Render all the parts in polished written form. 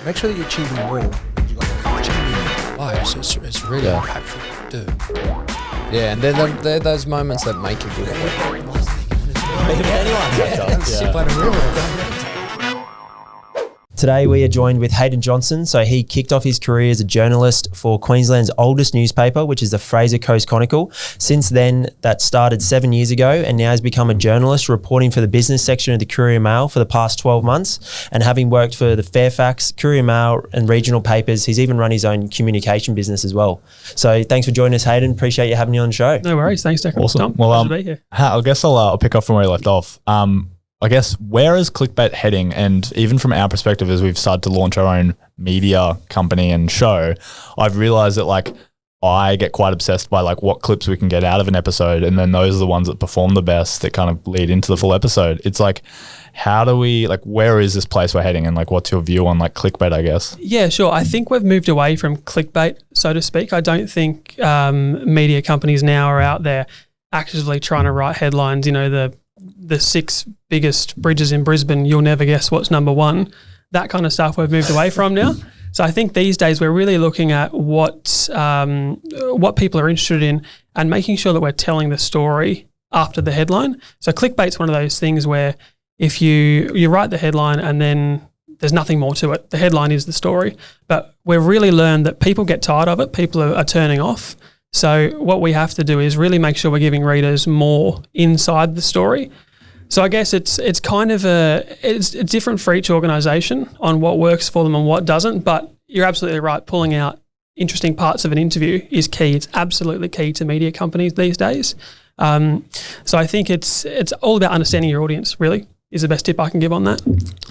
make sure that you're achieving more than you're achieving in your life. So it's really impactful to do. Yeah, and they're those moments that make you do it. Today we are joined with Hayden Johnson. So he kicked off his career as a journalist for Queensland's oldest newspaper, which is the Fraser Coast Chronicle. Since then, that started 7 years ago, and now has become a journalist reporting for the business section of the Courier Mail for the past 12 months. And having worked for the Fairfax, Courier Mail and regional papers, he's even run his own communication business as well. So thanks for joining us, Hayden. Appreciate you having you on the show. No worries. Thanks, Declan. Awesome. Tom, Well, pleasure to be here. I guess I'll pick up from where you left off. I guess, where is clickbait heading? And even from our perspective, as we've started to launch our own media company and show, I've realized that like I get quite obsessed by like what clips we can get out of an episode, and then those are the ones that perform the best that kind of lead into the full episode. It's like, how do we, like, where is this place we're heading, and like what's your view on like clickbait, I guess? Yeah, sure. I think we've moved away from clickbait, so to speak. I don't think media companies now are out there actively trying to write headlines, you know, the 6 biggest bridges in Brisbane, you'll never guess what's number 1. That kind of stuff we've moved away from now. So I think these days we're really looking at what people are interested in and making sure that we're telling the story after the headline. So clickbait's one of those things where if you write the headline and then there's nothing more to it, the headline is the story. But we've really learned that people get tired of it. People are turning off. So what we have to do is really make sure we're giving readers more inside the story. So I guess it's kind of it's different for each organisation on what works for them and what doesn't. But you're absolutely right. Pulling out interesting parts of an interview is key. It's absolutely key to media companies these days. So I think it's all about understanding your audience, really, is the best tip I can give on that.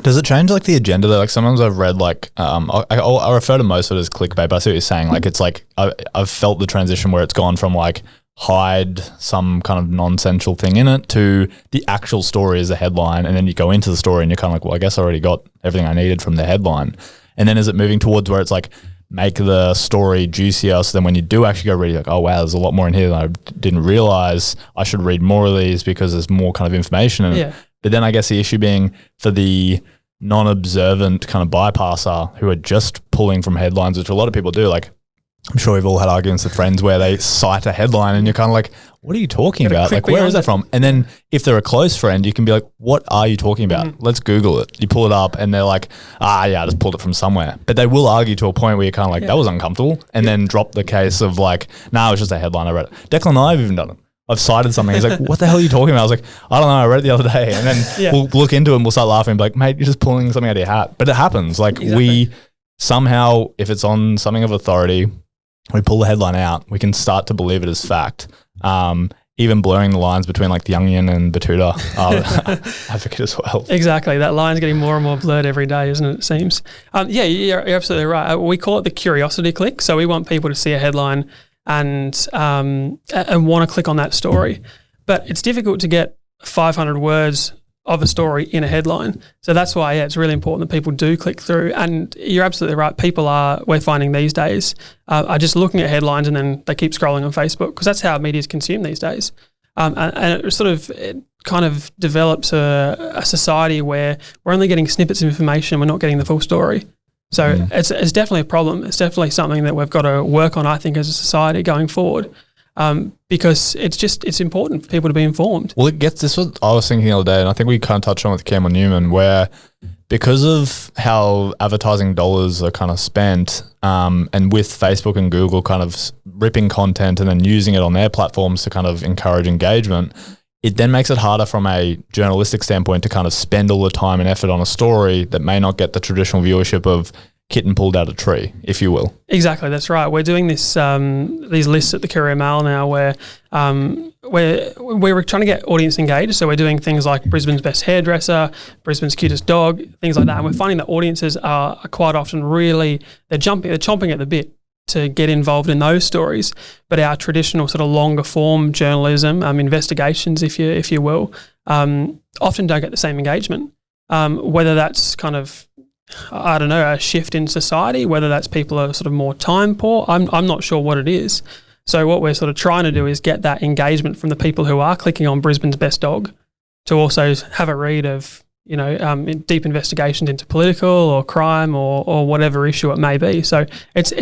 Does it change like the agenda though? Like sometimes I've read like, I refer to most of it as clickbait, but I see what you're saying. Like it's like, I've felt the transition where it's gone from like hide some kind of nonsensical thing in it to the actual story as a headline. And then you go into the story and you're kind of like, well, I guess I already got everything I needed from the headline. And then is it moving towards where it's like, make the story juicier, so then when you do actually go read, you're like, oh wow, there's a lot more in here than I didn't realize. I should read more of these because there's more kind of information in it. But then I guess the issue being for the non-observant kind of bypasser who are just pulling from headlines, which a lot of people do. Like, I'm sure we've all had arguments with friends where they cite a headline and you're kind of like, what are you talking about? Like, where is that from? And then if they're a close friend, you can be like, what are you talking about? Let's Google it. You pull it up and they're like, yeah, I just pulled it from somewhere. But they will argue to a point where you're kind of like, that was uncomfortable. And then drop the case of like, it was just a headline. I read it. Declan and I have even done it. I've cited something. He's like, what the hell are you talking about? I was like, I don't know. I read it the other day. And then we'll look into it and we'll start laughing and be like, mate, you're just pulling something out of your hat. But it happens. Like we somehow, if it's on something of authority, we pull the headline out, we can start to believe it as fact. Even blurring the lines between like the Onion and Batuta advocate as well. Exactly. That line's getting more and more blurred every day, isn't it? It seems. You're absolutely right. We call it the curiosity click. So we want people to see a headline and want to click on that story. But it's difficult to get 500 words of a story in a headline. So that's why it's really important that people do click through. And you're absolutely right. We're finding these days, are just looking at headlines and then they keep scrolling on Facebook because that's how media is consumed these days. And it kind of develops a society where we're only getting snippets of information and we're not getting the full story. So it's definitely a problem. It's definitely something that we've got to work on, I think, as a society going forward, because it's important for people to be informed. Well, this was I was thinking the other day, and I think we kind of touched on with Cameron Newman, where because of how advertising dollars are kind of spent, and with Facebook and Google kind of ripping content and then using it on their platforms to kind of encourage engagement, it then makes it harder from a journalistic standpoint to kind of spend all the time and effort on a story that may not get the traditional viewership of kitten pulled out a tree, if you will. Exactly, that's right. We're doing this these lists at the Courier Mail now where we're trying to get audience engaged. So we're doing things like Brisbane's best hairdresser, Brisbane's cutest dog, things like that. And we're finding that audiences are quite often they're chomping at the bit to get involved in those stories. But our traditional sort of longer form journalism, investigations, if you will, often don't get the same engagement. Whether that's kind of, I don't know, a shift in society, whether that's people are sort of more time poor, I'm not sure what it is. So what we're sort of trying to do is get that engagement from the people who are clicking on Brisbane's best dog to also have a read of, deep investigations into political or crime or whatever issue it may be. So it's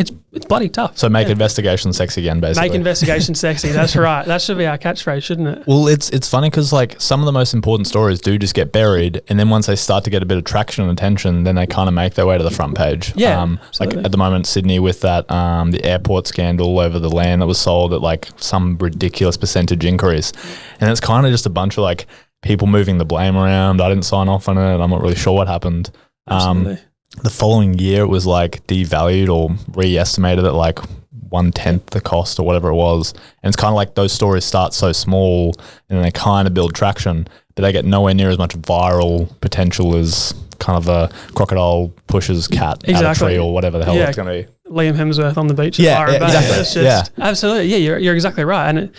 bloody tough. So make investigation sexy again, basically. Make investigation sexy. That's right. That should be our catchphrase, shouldn't it? Well, it's funny because like some of the most important stories do just get buried, and then once they start to get a bit of traction and attention, then they kind of make their way to the front page. Yeah, like absolutely. at the moment, Sydney with that the airport scandal over the land that was sold at like some ridiculous percentage increase, and it's kind of just a bunch of like people moving the blame around. I didn't sign off on it. I'm not really sure what happened. Absolutely. The following year, it was like devalued or re-estimated at like 1/10 the cost or whatever it was. And it's kind of like those stories start so small and then they kind of build traction, but they get nowhere near as much viral potential as kind of a crocodile pushes cat out of a tree or whatever the hell it's going to be. Liam Hemsworth on the beach. Exactly. It's just, absolutely. Yeah, you're exactly right. And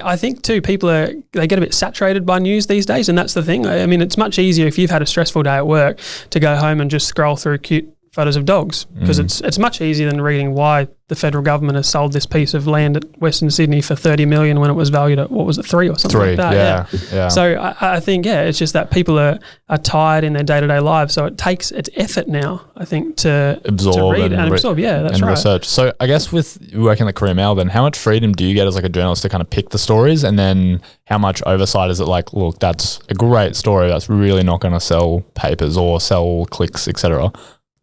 I think too, people they get a bit saturated by news these days, and that's the thing. I mean, it's much easier if you've had a stressful day at work to go home and just scroll through cute photos of dogs, because it's much easier than reading why the federal government has sold this piece of land at Western Sydney for 30 million when it was valued at, what was it, 3 or something like that. Yeah. So I think, it's just that people are tired in their day-to-day lives, so it's effort now, I think, to absorb to read and absorb. Yeah, that's and right. research. So I guess with working at the Courier Mail, then how much freedom do you get as like a journalist to kind of pick the stories, and then how much oversight is it like, look, that's a great story that's really not going to sell papers or sell clicks, etc.?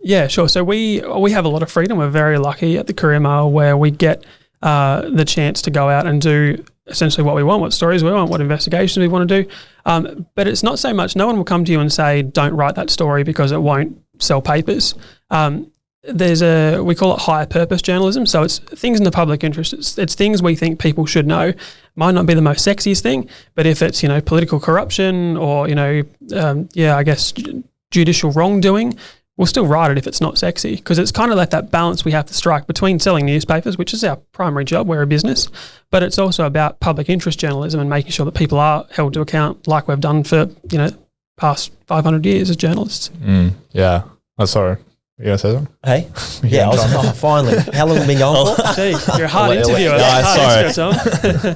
Yeah, sure. So we have a lot of freedom. We're very lucky at the Courier Mail where we get the chance to go out and do essentially what we want, what stories we want, what investigations we want to do. But it's not so much, no one will come to you and say, don't write that story because it won't sell papers. We call it higher purpose journalism. So it's things in the public interest. It's things we think people should know. Might not be the most sexiest thing, but if it's, political corruption or, I guess judicial wrongdoing, we'll still write it if it's not sexy, because it's kind of like that balance we have to strike between selling newspapers, which is our primary job, we're a business, but it's also about public interest journalism and making sure that people are held to account like we've done for, past 500 years as journalists. Yeah. Oh, sorry. You going to say something? Hey? Yeah, finally. How long have we been going for? Gee, you're a hard interviewer. Sorry.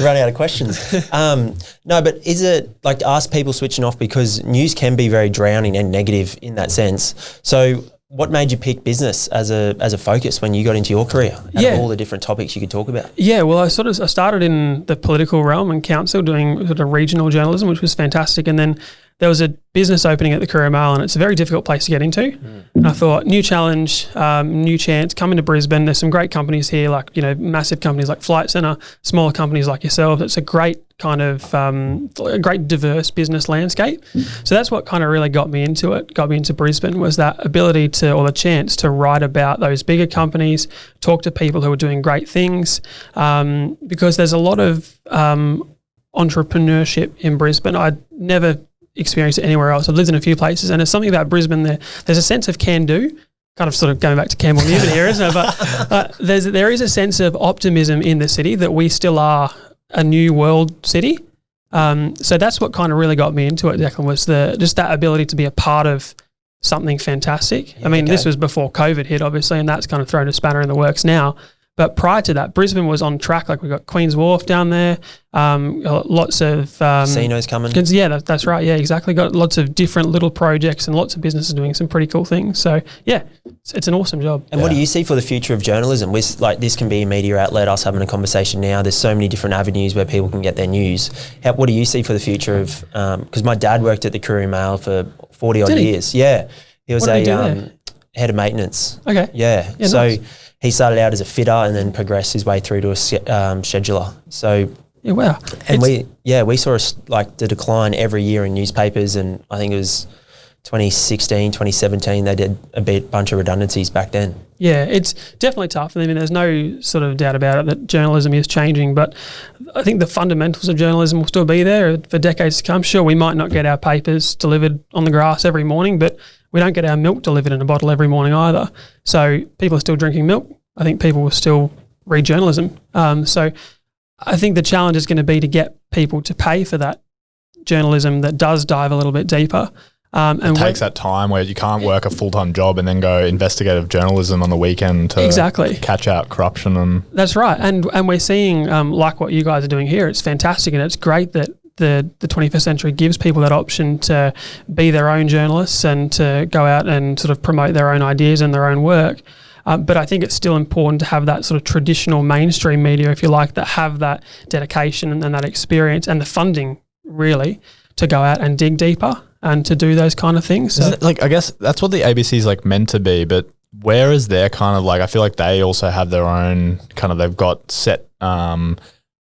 Running out of questions. No, but is it like, are people switching off, because news can be very drowning and negative in that sense? So what made you pick business as a focus when you got into your career? Out of all the different topics you could talk about. Yeah, well, I started in the political realm and council doing sort of regional journalism, which was fantastic. And then there was a business opening at the Courier Mail, and it's a very difficult place to get into. And I thought, new challenge, new chance, come into Brisbane. There's some great companies here, like, massive companies like Flight Centre, smaller companies like yourself. It's a great kind of, a great diverse business landscape. So that's what kind of really got me into it, got me into Brisbane, was that ability to, or the chance to write about those bigger companies, talk to people who are doing great things, because there's a lot of entrepreneurship in Brisbane. I'd never experienced it anywhere else. I've lived in a few places, and there's something about Brisbane there's a sense of can-do, kind of sort of going back to Campbell Newman here, isn't it? But there is a sense of optimism in the city that we still are a new world city. So that's what kind of really got me into it, Declan, was just that ability to be a part of something fantastic. Yeah, I mean, this was before COVID hit, obviously, and that's kind of thrown a spanner in the works now. But prior to that, Brisbane was on track. Like, we've got Queen's Wharf down there, lots of casinos coming. Yeah, that's right. Yeah, exactly. Got lots of different little projects and lots of businesses doing some pretty cool things. So yeah, it's an awesome job. And what do you see for the future of journalism? Like, this can be a media outlet, us having a conversation now. There's so many different avenues where people can get their news. What do you see for the future of? Because my dad worked at the Courier Mail for 40 odd years. Yeah, he was head of maintenance. Okay. Yeah. So. Nice. He started out as a fitter and then progressed his way through to a scheduler. So yeah, wow. And we saw the decline every year in newspapers, and I think it was 2016, 2017, they did a bunch of redundancies back then. Yeah, it's definitely tough. I mean, there's no sort of doubt about it that journalism is changing, but I think the fundamentals of journalism will still be there for decades to come. Sure, we might not get our papers delivered on the grass every morning, but we don't get our milk delivered in a bottle every morning either. So people are still drinking milk. I think people will still read journalism. So I think the challenge is going to be to get people to pay for that journalism that does dive a little bit deeper. It takes that time where you can't work a full-time job and then go investigative journalism on the weekend to catch out corruption. And that's right. And we're seeing, like what you guys are doing here, it's fantastic, and it's great that the 21st century gives people that option to be their own journalists and to go out and sort of promote their own ideas and their own work. But I think it's still important to have that sort of traditional mainstream media, if you like, that have that dedication and that experience and the funding, really, to go out and dig deeper and to do those kind of things. So, Like, I guess that's what the ABC is like meant to be, but where is their kind of like, I feel like they also have their own kind of, they've got set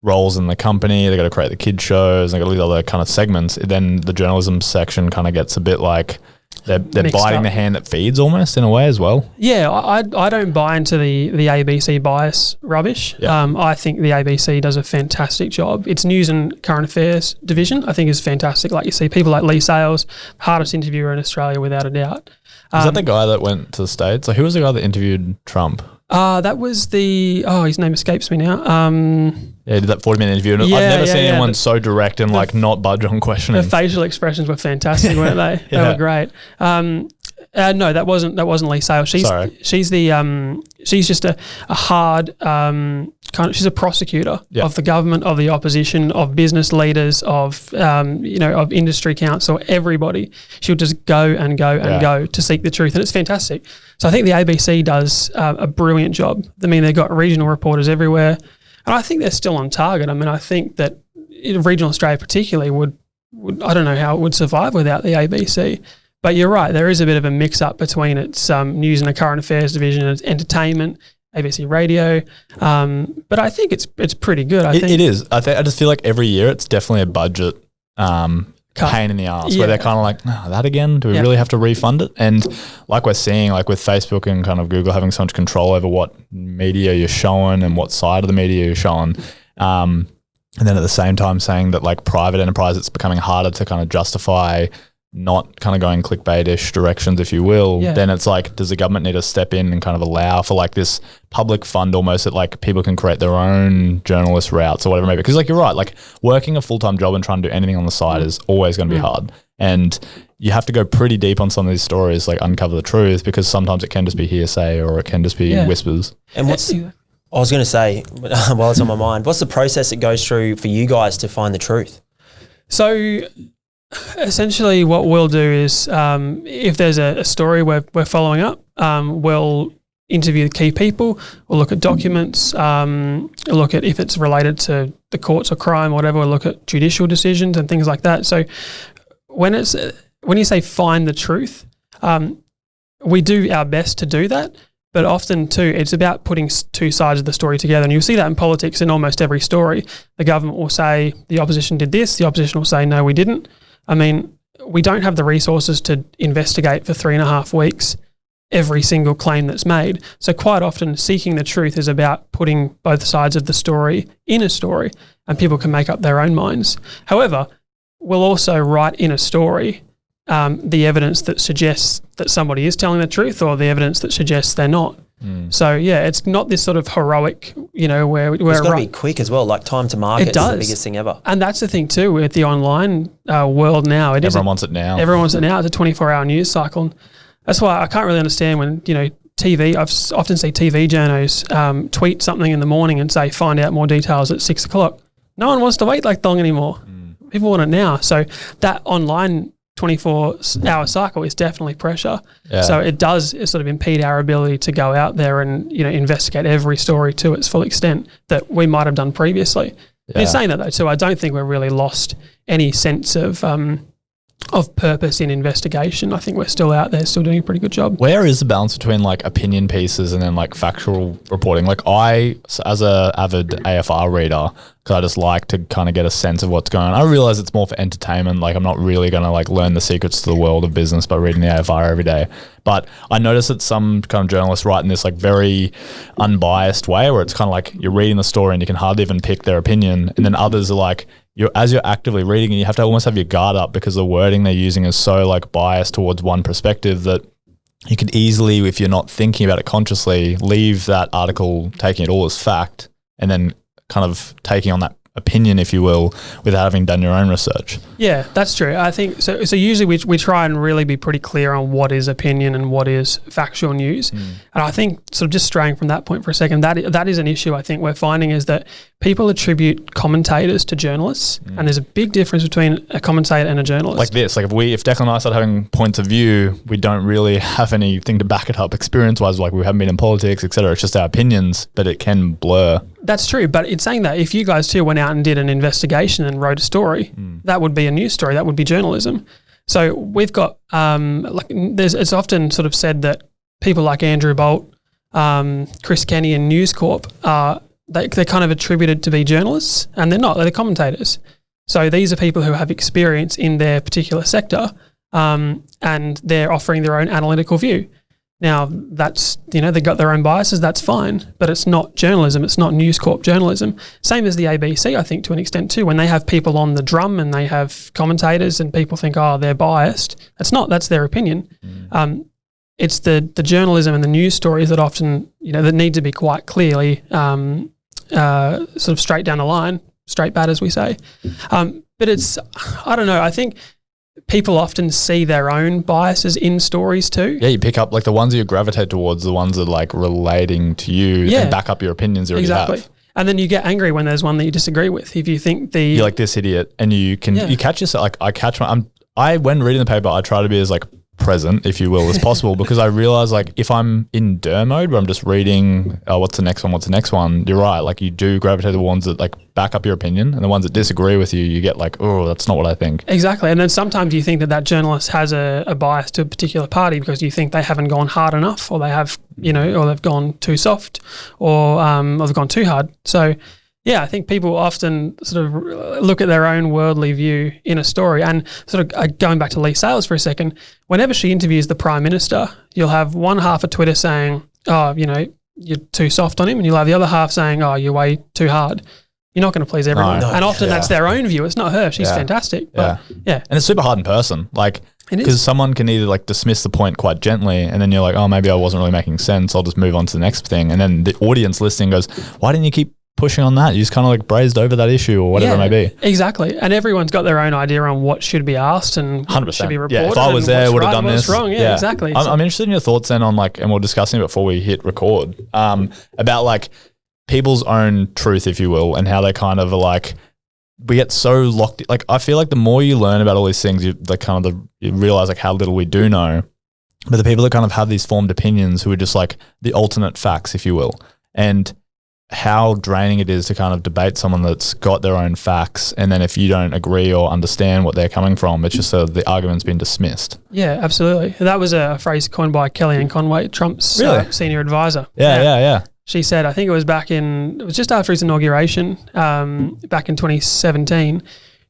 roles in the company. They got to create the kids shows. They got all these other kind of segments. Then the journalism section kind of gets a bit like they're biting the hand that feeds almost in a way as well. Yeah, I don't buy into the ABC bias rubbish. Yeah. I think the ABC does a fantastic job. Its news and current affairs division, I think, is fantastic. Like you see people like Lee Sales, hardest interviewer in Australia without a doubt. Is that the guy that went to the States? Like, who was the guy that interviewed Trump? That was his name escapes me now. Yeah, he did that 40-minute interview. And I've never seen anyone so direct and like not budge on questioning. The facial expressions were fantastic, weren't they? They were great. No, that wasn't Lee Sales. She's just a hard she's a prosecutor of the government, of the opposition, of business leaders, of of industry council, everybody. She'll just go and go and go to seek the truth, and it's fantastic. So I think the ABC does a brilliant job. I mean, they've got regional reporters everywhere, and I think they're still on target. I mean, I think that regional Australia particularly would I don't know how it would survive without the ABC. But you're right, there is a bit of a mix-up between its news and the current affairs division and its entertainment, ABC radio. But I think it's pretty good. It is. I just feel like every year it's definitely a budget pain in the ass where they're kind of like, oh, that again? Do we really have to refund it? And like we're seeing, like with Facebook and kind of Google having so much control over what media you're showing and what side of the media you're showing, and then at the same time saying that like private enterprise, it's becoming harder to kind of justify not kind of going clickbait-ish directions, if you will, then it's like, does the government need to step in and kind of allow for like this public fund almost that like people can create their own journalist routes or whatever maybe? Because like you're right, like working a full-time job and trying to do anything on the side is always going to be hard. And you have to go pretty deep on some of these stories, like uncover the truth, because sometimes it can just be hearsay or it can just be whispers. And I was going to say, while it's on my mind, what's the process it goes through for you guys to find the truth? So essentially what we'll do is if there's a story we're following up, we'll interview the key people, we'll look at documents, look at if it's related to the courts or crime, whatever, we'll look at judicial decisions and things like that. So when you say find the truth, we do our best to do that. But often too, it's about putting two sides of the story together. And you'll see that in politics in almost every story. The government will say the opposition did this, the opposition will say, no, we didn't. I mean, we don't have the resources to investigate for 3.5 weeks every single claim that's made. So quite often seeking the truth is about putting both sides of the story in a story and people can make up their own minds. However, we'll also write in a story the evidence that suggests that somebody is telling the truth or the evidence that suggests they're not. So it's not this sort of heroic, where it's got to be quick as well. Like time to market is the biggest thing ever. And that's the thing too with the online world now. Everyone wants it now. Everyone wants it now. It's a 24-hour news cycle. And that's why I can't really understand when TV. I've often see TV journos tweet something in the morning and say find out more details at 6 o'clock. No one wants to wait like long anymore. People want it now. So that online 24-hour cycle is definitely pressure. So it does sort of impede our ability to go out there and investigate every story to its full extent that we might have done previously. In saying that though too, I don't think we're really lost any sense of purpose in investigation. I think we're still out there, still doing a pretty good job. Where is the balance between like opinion pieces and then like factual reporting? Like I, as a avid AFR reader, because I just like to kind of get a sense of what's going on. I realize it's more for entertainment. Like I'm not really going to like learn the secrets to the world of business by reading the AFR every day. But I notice that some kind of journalists write in this like very unbiased way where it's kind of like you're reading the story and you can hardly even pick their opinion. And then others are like, as you're actively reading it, you have to almost have your guard up because the wording they're using is so like biased towards one perspective that you could easily, if you're not thinking about it consciously, leave that article taking it all as fact and then kind of taking on that opinion, if you will, without having done your own research. Yeah, that's true. I think so. So usually we try and really be pretty clear on what is opinion and what is factual news. And I think sort of just straying from that point for a second, that is an issue I think we're finding is that people attribute commentators to journalists, and there's a big difference between a commentator and a journalist. Like this, like if Declan and I start having points of view, we don't really have anything to back it up experience-wise, like we haven't been in politics, etc. It's just our opinions, but it can blur. That's true, but it's saying that if you guys too went out and did an investigation and wrote a story, that would be a news story, that would be journalism. So we've got, it's often sort of said that people like Andrew Bolt, Chris Kenny and News Corp, they're kind of attributed to be journalists, and they're not, they're commentators. So these are people who have experience in their particular sector, and they're offering their own analytical view. Now, that's, they've got their own biases, that's fine, but it's not journalism, it's not News Corp journalism. Same as the ABC, I think, to an extent too. When they have people on the drum and they have commentators and people think, oh, they're biased, that's not, that's their opinion. It's the journalism and the news stories that often, that need to be quite clearly sort of straight down the line, straight bat, as we say. But it's, I don't know, I think people often see their own biases in stories too. Yeah, you pick up like the ones that you gravitate towards, the ones that like relating to you and back up your opinions you already have. And then you get angry when there's one that you disagree with. If you think you're like this idiot, and you catch yourself. Like I catch when reading the paper, I try to be as like present, if you will, as possible, because I realize like if I'm in der mode where I'm just reading, what's the next one, you're right, like you do gravitate to the ones that like back up your opinion, and the ones that disagree with you get like, oh, that's not what I think. Exactly. And then sometimes you think that journalist has a bias to a particular party because you think they haven't gone hard enough, or they have, or they've gone too soft, or they've gone too hard. So yeah, I think people often sort of look at their own worldly view in a story. And sort of going back to Lee Sales for a second, whenever she interviews the Prime Minister, you'll have one half of Twitter saying, oh, you're too soft on him, and you'll have the other half saying, oh, you're way too hard. You're not going to please everyone. No. And often that's their own view. It's not her. She's fantastic. But yeah. And it's super hard in person. Like, because someone can either like dismiss the point quite gently, and then you're like, oh, maybe I wasn't really making sense, I'll just move on to the next thing. And then the audience listening goes, why didn't you keep pushing on that? You just kind of like brazed over that issue or whatever it may be. Exactly. And everyone's got their own idea on what should be asked and 100%. Should be reported. Yeah, if I was there, I would have done this. Wrong. Yeah, exactly. I'm interested in your thoughts then on like, and we're discussing it before we hit record, about like people's own truth, if you will, and how they kind of are like, we get so locked. Like, I feel like the more you learn about all these things, you realize like how little we do know. But the people that kind of have these formed opinions who are just like the alternate facts, if you will, and how draining it is to kind of debate someone that's got their own facts, and then if you don't agree or understand what they're coming from, it's just the argument's been dismissed. Yeah, absolutely. That was a phrase coined by Kellyanne Conway, Trump's senior advisor. Yeah. She said, I think it was just after his inauguration, back in 2017,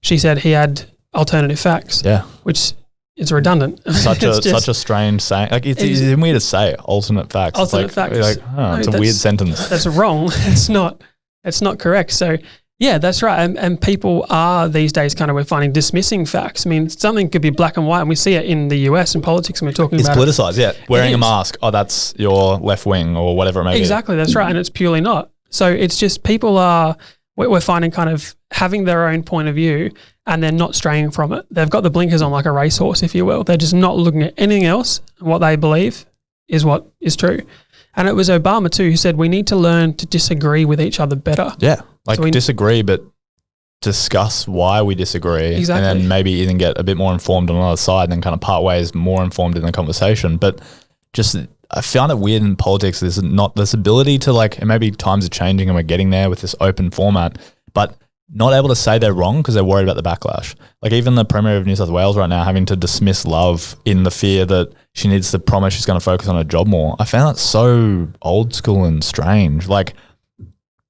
she said he had alternative facts. Yeah. Which is redundant. Such a strange saying. Like it's weird to say alternate facts. Alternate facts. It's a weird sentence. That's wrong. It's not correct. So yeah, that's right. And people are these days kind of, we're finding, dismissing facts. I mean, something could be black and white, and we see it in the US in politics, and we're talking about it's politicized, yeah. Wearing a mask, oh, that's your left wing or whatever it may be. Exactly, that's right. And it's purely not. So it's just we're finding kind of having their own point of view, and they're not straying from it. They've got the blinkers on like a racehorse, if you will. They're just not looking at anything else. What they believe is what is true. And it was Obama too who said we need to learn to disagree with each other better. Yeah, like disagree, but discuss why we disagree. Exactly. And then maybe even get a bit more informed on the other side, and then kind of part ways more informed in the conversation. But just I found it weird in politics, there's not this ability to like, and maybe times are changing and we're getting there with this open format, but not able to say they're wrong because they're worried about the backlash. Like even the Premier of New South Wales right now having to dismiss Love in the fear that she needs to promise she's going to focus on her job more. I found that so old school and strange. Like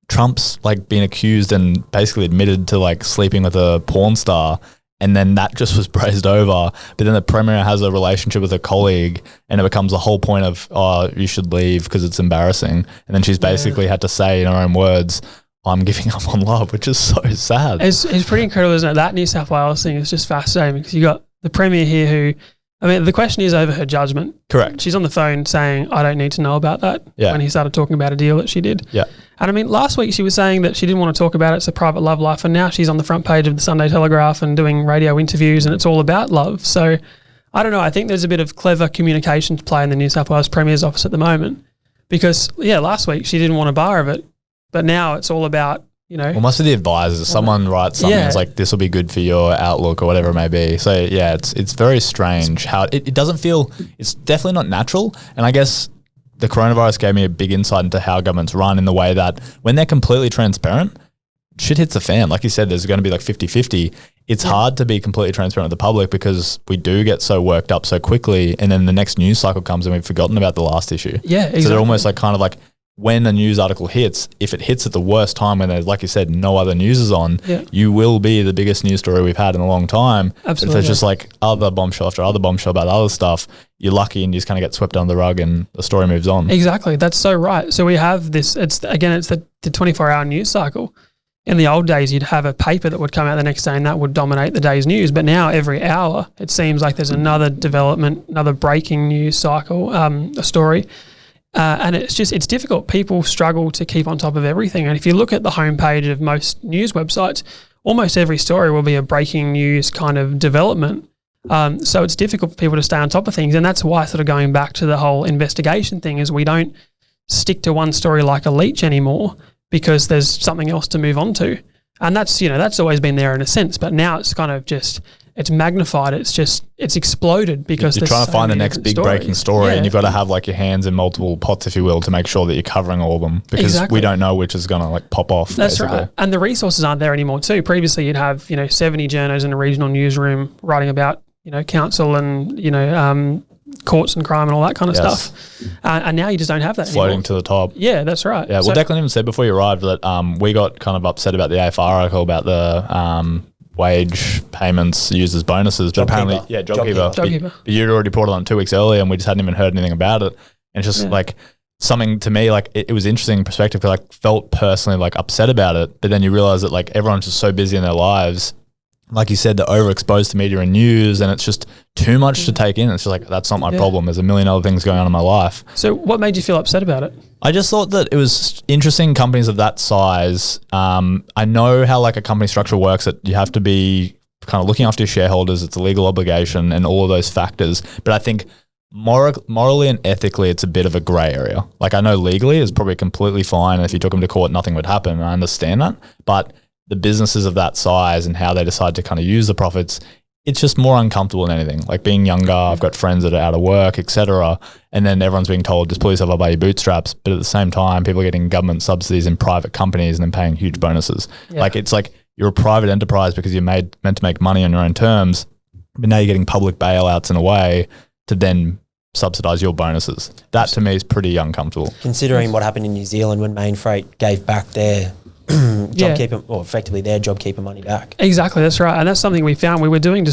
Trump's like been accused and basically admitted to like sleeping with a porn star, and then that just was praised over. But then the Premier has a relationship with a colleague, and it becomes the whole point of, oh, you should leave because it's embarrassing. And then she's basically had to say in her own words, I'm giving up on Love, which is so sad. It's pretty incredible, isn't it? That New South Wales thing is just fascinating because you got the Premier here who I mean, the question is over her judgment. Correct. She's on the phone saying, I don't need to know about that, when he started talking about a deal that she did. Yeah. And I mean, last week she was saying that she didn't want to talk about it, it's a private love life, and now she's on the front page of the Sunday Telegraph and doing radio interviews, and it's all about love. So I don't know, I think there's a bit of clever communication to play in the New South Wales Premier's office at the moment, because, last week she didn't want a bar of it, but now it's all about, Well, must be the advisors. Someone writes something that's like, this will be good for your outlook or whatever it may be. So, it's very strange how it doesn't feel, it's definitely not natural. And I guess the coronavirus gave me a big insight into how governments run, in the way that when they're completely transparent, shit hits the fan. Like you said, there's going to be like 50-50. It's hard to be completely transparent with the public because we do get so worked up so quickly, and then the next news cycle comes and we've forgotten about the last issue. Yeah, exactly. So they're almost like kind of like, when a news article hits, if it hits at the worst time when there's, like you said, no other news is on, you will be the biggest news story we've had in a long time. Absolutely. If there's just like other bombshell after other bombshell about other stuff, you're lucky and you just kind of get swept under the rug and the story moves on. Exactly. That's so right. So we have this, it's the 24-hour news cycle. In the old days, you'd have a paper that would come out the next day and that would dominate the day's news. But now every hour, it seems like there's another development, another breaking news cycle, a story. And it's difficult. People struggle to keep on top of everything. And if you look at the homepage of most news websites, almost every story will be a breaking news kind of development. So it's difficult for people to stay on top of things. And that's why, sort of going back to the whole investigation thing, is we don't stick to one story like a leech anymore, because there's something else to move on to. And that's, that's always been there in a sense, but now it's kind of just, it's magnified. It's exploded because you're trying to find the next big breaking story, and you've got to have like your hands in multiple pots, if you will, to make sure that you're covering all of them, because we don't know which is going to like pop off. That's basically. Right. And the resources aren't there anymore too. Previously you'd have, 70 journos in a regional newsroom writing about, council and, courts and crime and all that kind of stuff. And now you just don't have that floating anymore. To the top. Yeah, that's right. Yeah, well, Declan even said before you arrived that we got kind of upset about the AFR article about the wage payments used as bonuses. But apparently, JobKeeper. But you'd already reported on it 2 weeks earlier and we just hadn't even heard anything about it. And it's just like something to me, like it was interesting perspective, because I felt personally like upset about it. But then you realize that like everyone's just so busy in their lives. Like you said, they're overexposed to media and news, and it's just too much to take in. It's just like, that's not my problem. There's a million other things going on in my life. So what made you feel upset about it? I just thought that it was interesting, companies of that size. I know how like a company structure works, that you have to be kind of looking after your shareholders. It's a legal obligation and all of those factors. But I think morally and ethically, it's a bit of a grey area. Like I know legally it's probably completely fine. And if you took them to court, nothing would happen. I understand that. But the businesses of that size and how they decide to kind of use the profits, it's just more uncomfortable than anything. Like being younger, I've got friends that are out of work, etc. And then everyone's being told, just pull yourself up by your bootstraps. But at the same time, people are getting government subsidies in private companies and then paying huge bonuses. Yeah. Like it's like you're a private enterprise because you're meant to make money on your own terms, but now you're getting public bailouts in a way to then subsidise your bonuses. That to me is pretty uncomfortable. Considering what happened in New Zealand when Main Freight gave back their JobKeeper, or effectively their JobKeeper money back. Exactly, that's right. And that's something we found. We were doing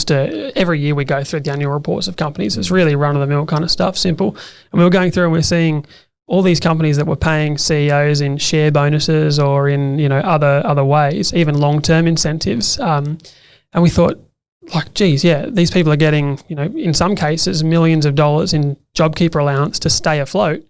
every year we go through the annual reports of companies. It's really run-of-the-mill kind of stuff, simple. And we were going through and we're seeing all these companies that were paying CEOs in share bonuses or in, other ways, even long-term incentives. And we thought, like, geez, these people are getting, in some cases, millions of dollars in JobKeeper allowance to stay afloat.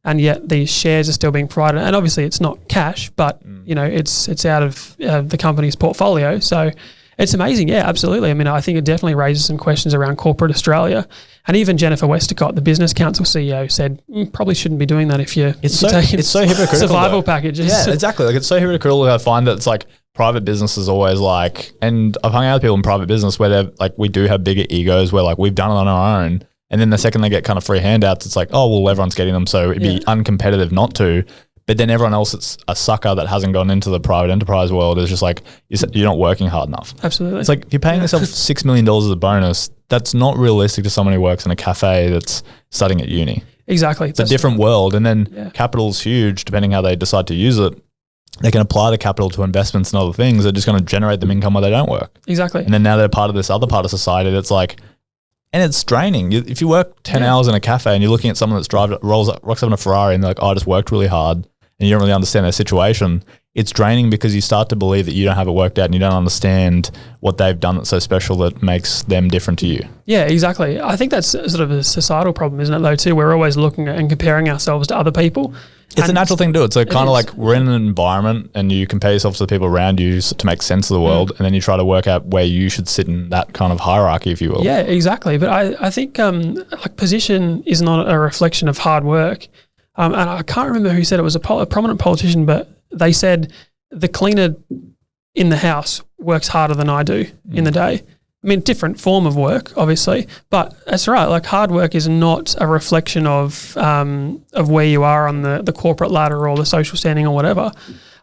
And yet these shares are still being provided, and obviously it's not cash, but it's out of the company's portfolio. So it's amazing, absolutely. I mean, I think it definitely raises some questions around corporate Australia, and even Jennifer Westacott, the Business Council CEO, said probably shouldn't be doing that if you're taking it's so hypocritical survival though. Packages. Yeah, exactly. Like it's so hypocritical. I find that it's like private business is always like, and I've hung out with people in private business where they're like, we do have bigger egos where like we've done it on our own. And then the second they get kind of free handouts, it's like, oh, well, everyone's getting them, so it'd be uncompetitive not to. But then everyone else that's a sucker that hasn't gone into the private enterprise world is just like, you're not working hard enough. Absolutely. It's like, if you're paying yourself $6 million as a bonus, that's not realistic to someone who works in a cafe that's studying at uni. Exactly. It's a different world. And then capital's huge, depending how they decide to use it. They can apply the capital to investments and other things. They're just going to generate them income where they don't work. Exactly. And then now they're part of this other part of society that's like, and it's draining. If you work 10 hours in a cafe and you're looking at someone that's rocks up in a Ferrari and they're like, oh, I just worked really hard. And and you don't really understand their situation, it's draining because you start to believe that you don't have it worked out and you don't understand what they've done that's so special that makes them different to you. Yeah, exactly. I think that's sort of a societal problem, isn't it, though, too? We're always looking at and comparing ourselves to other people. It's a natural thing to do. It's kind of like we're in an environment and you compare yourself to the people around you to make sense of the world, and then you try to work out where you should sit in that kind of hierarchy, if you will. Yeah, exactly. But I think like position is not a reflection of hard work. And I can't remember who said it. Was a prominent politician, but they said the cleaner in the house works harder than I do in the day. I mean, different form of work, obviously, but that's right. Like hard work is not a reflection of where you are on the corporate ladder or the social standing or whatever.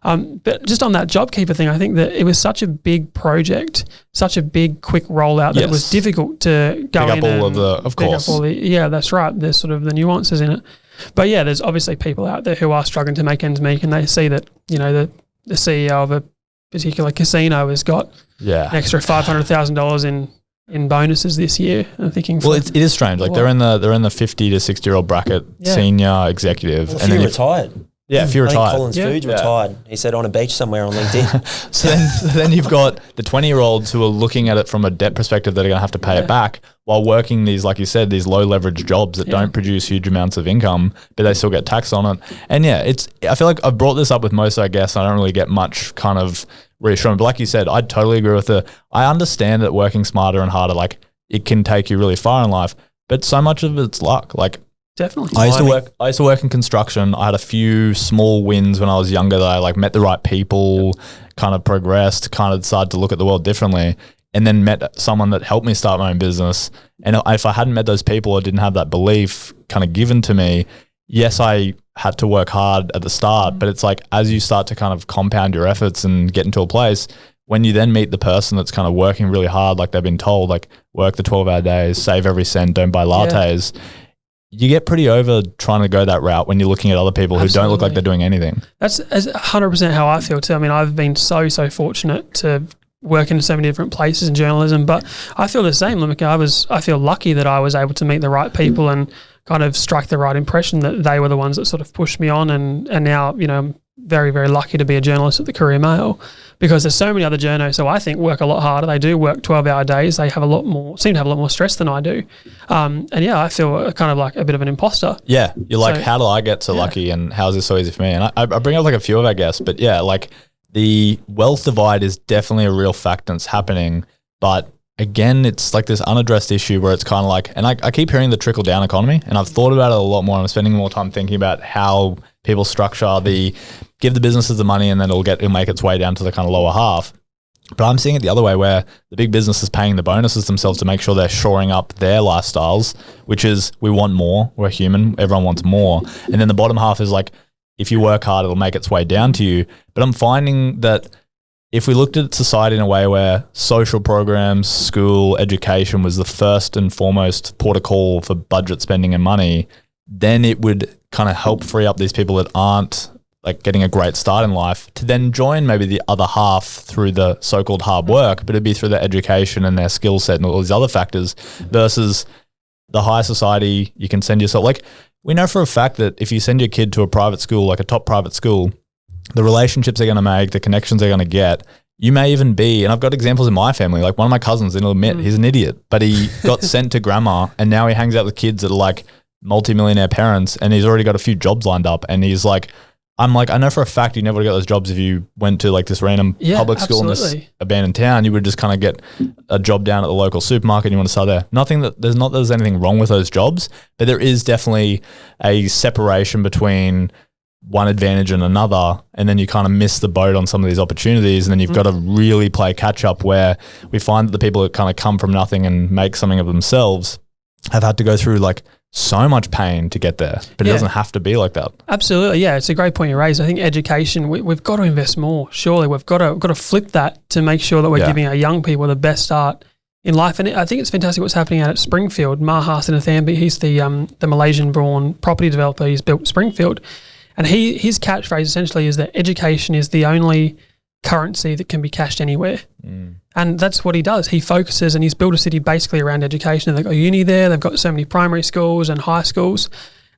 But just on that JobKeeper thing, I think that it was such a big project, such a big, quick rollout that it was difficult to go in and of course. Yeah, that's right. There's sort of the nuances in it. But yeah, there's obviously people out there who are struggling to make ends meet, and they see that, you know, the CEO of a particular casino has got an extra $500,000 in bonuses this year. I'm thinking, well, it is strange. Like they're in the 50 to 60 year old bracket, senior executive, Well, and then retired. Yeah, if you're I think retired. Collins Foods retired. He said on a beach somewhere on LinkedIn. So then you've got the 20-year-olds who are looking at it from a debt perspective that are going to have to pay it back while working these, like you said, these low leverage jobs that don't produce huge amounts of income, but they still get taxed on it. And I feel like I've brought this up with most of our guests. I don't really get much kind of reassurance, but like you said, I totally agree with I understand that working smarter and harder, like it can take you really far in life, but so much of it's luck. Like, definitely. I used to work in construction. I had a few small wins when I was younger that I like met the right people, kind of progressed, kind of decided to look at the world differently, and then met someone that helped me start my own business. And if I hadn't met those people or didn't have that belief kind of given to me, yes, I had to work hard at the start, but it's like as you start to kind of compound your efforts and get into a place, when you then meet the person that's kind of working really hard, like they've been told, like work the 12-hour days, save every cent, don't buy lattes, you get pretty over trying to go that route when you're looking at other people who don't look like they're doing anything. That's 100% how I feel too. I mean, I've been so fortunate to work in so many different places in journalism, but I feel the same. Like I feel lucky that I was able to meet the right people and kind of strike the right impression, that they were the ones that sort of pushed me on. And now, you know, I'm very, very lucky to be a journalist at the Courier Mail, because there's so many other journos who I think work a lot harder. They do work 12-hour days. They have seem to have a lot more stress than I do. And I feel kind of like a bit of an imposter. Yeah. You're like, how do I get so lucky, and how's this so easy for me? And I bring up like a few of our guests, but like the wealth divide is definitely a real fact that's happening. But again, it's like this unaddressed issue where it's kind of like, and I keep hearing the trickle down economy, and I've thought about it a lot more. I'm spending more time thinking about how people structure give the businesses the money, and then it'll make its way down to the kind of lower half. But I'm seeing it the other way, where the big business is paying the bonuses themselves to make sure they're shoring up their lifestyles, which is, we want more. We're human. Everyone wants more. And then the bottom half is like, if you work hard, it'll make its way down to you. But I'm finding that if we looked at society in a way where social programs, school, education was the first and foremost port of call for budget spending and money, then it would kind of help free up these people that aren't like getting a great start in life to then join maybe the other half through the so-called hard work, but it'd be through their education and their skill set and all these other factors, versus the high society. You can send yourself, like, we know for a fact that if you send your kid to a private school, like a top private school, the relationships they're going to make, the connections they're going to get, you may even be, and I've got examples in my family, like one of my cousins, and he'll admit he's an idiot, but he got sent to grammar, and now he hangs out with kids that are like multi-millionaire parents, and he's already got a few jobs lined up, and he's like, I'm like, I know for a fact you never would have got those jobs if you went to like this random public school in this abandoned town. You would just kind of get a job down at the local supermarket and you want to start there. There's anything wrong with those jobs, but there is definitely a separation between one advantage and another, and then you kind of miss the boat on some of these opportunities, and then you've got to really play catch up, where we find that the people that kind of come from nothing and make something of themselves have had to go through like so much pain to get there, but it doesn't have to be like that. Absolutely. Yeah. It's a great point you raised. I think education, we've got to invest more. Surely we've got to flip that to make sure that we're giving our young people the best start in life. And I think it's fantastic what's happening out at Springfield. Maha Sinnathamby, he's the Malaysian-born property developer. He's built Springfield. And his catchphrase essentially is that education is the only currency that can be cashed anywhere. And that's what he does. He focuses, and he's built a city basically around education. And they've got uni there. They've got so many primary schools and high schools.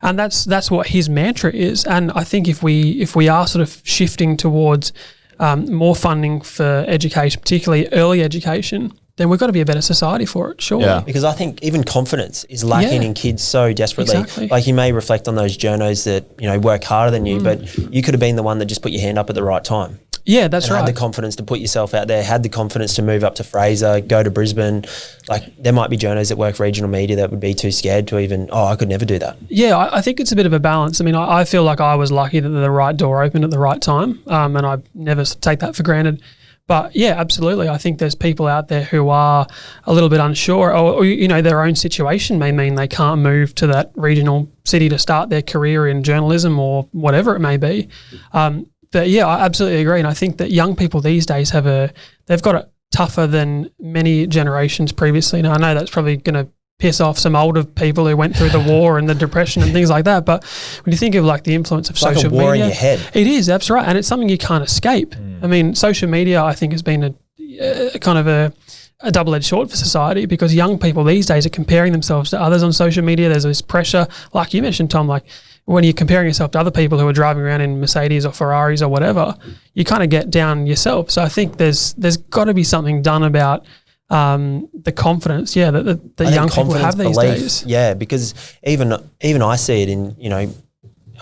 And that's what his mantra is. And I think if we are sort of shifting towards more funding for education, particularly early education, then we've got to be a better society for it, surely. Yeah. Because I think even confidence is lacking in kids so desperately. Exactly. Like you may reflect on those journos that, you know, work harder than you, but you could have been the one that just put your hand up at the right time. Yeah, that's and right. had the confidence to put yourself out there, had the confidence to move up to Fraser, go to Brisbane. Like there might be journos that work regional media that would be too scared to even, I could never do that. Yeah, I think it's a bit of a balance. I mean, I feel like I was lucky that the right door opened at the right time, and I never take that for granted. But yeah, absolutely. I think there's people out there who are a little bit unsure or, you know, their own situation may mean they can't move to that regional city to start their career in journalism or whatever it may be. But yeah, I absolutely agree. And I think that young people these days they've got it tougher than many generations previously. Now, I know that's probably going to piss off some older people who went through the war and the depression and things like that. But when you think of like the influence of social like a war media, in your head. It is, that's right. And it's something you can't escape. I mean, social media, I think, has been a kind of a double-edged sword for society because young people these days are comparing themselves to others on social media. There's this pressure, like you mentioned, Tom, like when you're comparing yourself to other people who are driving around in Mercedes or Ferraris or whatever, you kind of get down yourself. So I think there's got to be something done about the confidence, that young people have these days. Yeah, because even I see it in, you know,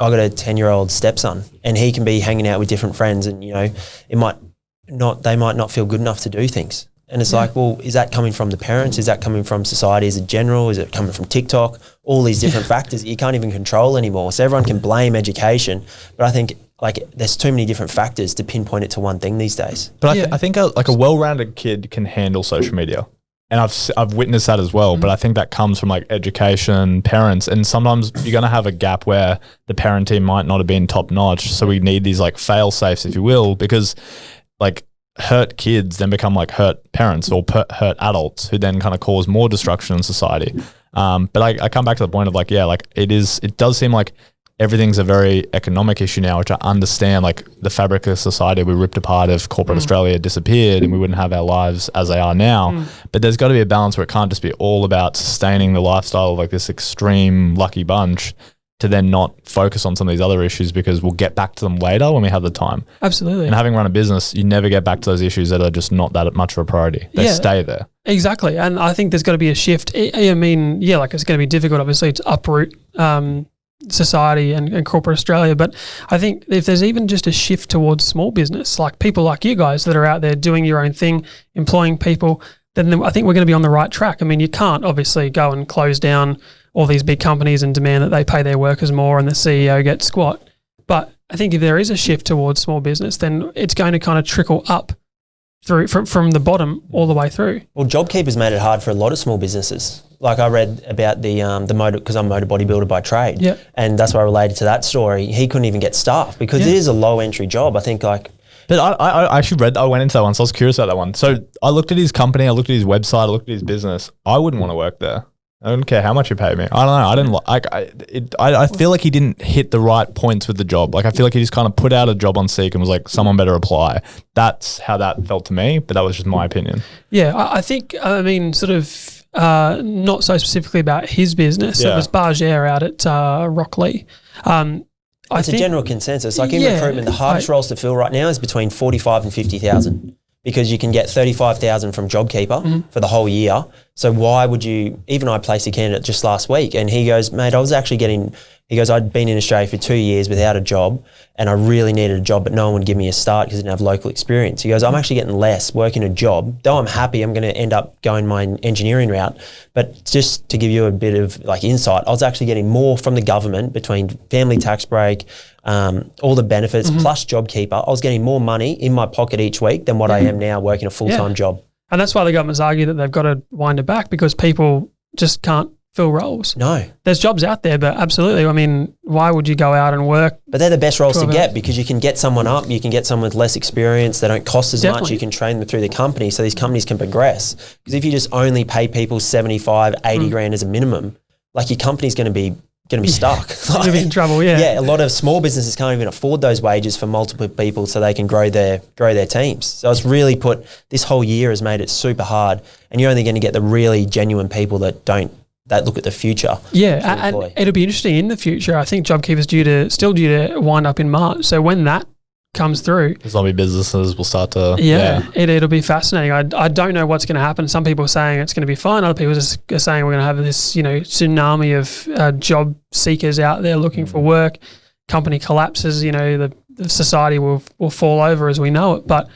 I got a 10-year-old stepson and he can be hanging out with different friends and, you know, they might not feel good enough to do things. And it's like, well, is that coming from the parents? Is that coming from society as a general? Is it coming from TikTok? All these different factors that you can't even control anymore. So everyone can blame education, but I think like there's too many different factors to pinpoint it to one thing these days. But I think a well-rounded kid can handle social media. And I've witnessed that as well, but I think that comes from like education, parents, and sometimes you're going to have a gap where the parenting might not have been top notch. So we need these like fail safes, if you will, because like hurt kids then become like hurt parents or hurt adults who then kind of cause more destruction in society. But I come back to the point of like, it does seem like everything's a very economic issue now, which I understand, like the fabric of society we ripped apart if corporate Australia disappeared and we wouldn't have our lives as they are now. But there's got to be a balance where it can't just be all about sustaining the lifestyle of like this extreme lucky bunch to then not focus on some of these other issues because we'll get back to them later when we have the time. Absolutely. And having run a business, you never get back to those issues that are just not that much of a priority. They stay there. Exactly. And I think there's got to be a shift. I mean, like it's going to be difficult, obviously, to uproot society and corporate Australia. But I think if there's even just a shift towards small business, like people like you guys that are out there doing your own thing, employing people, then I think we're going to be on the right track. I mean, you can't obviously go and close down all these big companies and demand that they pay their workers more and the CEO gets squat. But I think if there is a shift towards small business, then it's going to kind of trickle up through from the bottom all the way through. Well, JobKeeper's made it hard for a lot of small businesses. Like I read about the motor, because I'm a motor bodybuilder by trade, and that's why I related to that story. He couldn't even get staff because it is a low entry job. I think like. But I actually I went into that one, so I was curious about that one. So I looked at his company, I looked at his website, I looked at his business. I wouldn't want to work there. I don't care how much you pay me. I don't know. I didn't I feel like he didn't hit the right points with the job. Like I feel like he just kind of put out a job on Seek and was like, someone better apply. That's how that felt to me, but that was just my opinion. Yeah, I think, I mean, sort of not so specifically about his business. It was Bargere out at Rockley. It's a general consensus. Like in recruitment, the hardest roles to fill right now is between 45 and 50,000 because you can get 35,000 from JobKeeper for the whole year. So why would you, even I placed a candidate just last week and he goes, mate, I'd been in Australia for 2 years without a job and I really needed a job, but no one would give me a start because I didn't have local experience. He goes, I'm actually getting less working a job. Though I'm happy, I'm going to end up going my engineering route. But just to give you a bit of like insight, I was actually getting more from the government between family tax break, all the benefits plus JobKeeper. I was getting more money in my pocket each week than what I am now working a full-time job. And that's why the government's argue that they've got to wind it back because people just can't fill roles. No. There's jobs out there, but absolutely. I mean, why would you go out and work? But they're the best roles to get because you can get someone up, you can get someone with less experience, they don't cost as much, you can train them through the company so these companies can progress. Because if you just only pay people 75, 80 grand as a minimum, like your company's going to be stuck. Going to be in trouble, Yeah, a lot of small businesses can't even afford those wages for multiple people so they can grow their teams. So it's really this whole year has made it super hard and you're only going to get the really genuine people that don't that look at the future. Yeah, employ. and it'll be interesting in the future. I think JobKeeper's still due to wind up in March. So when that comes through, zombie businesses will start to it'll be fascinating. I don't know what's going to happen. Some people are saying it's going to be fine. Other people are saying we're going to have this tsunami of job seekers out there looking for work. Company collapses. The society will fall over as we know it. But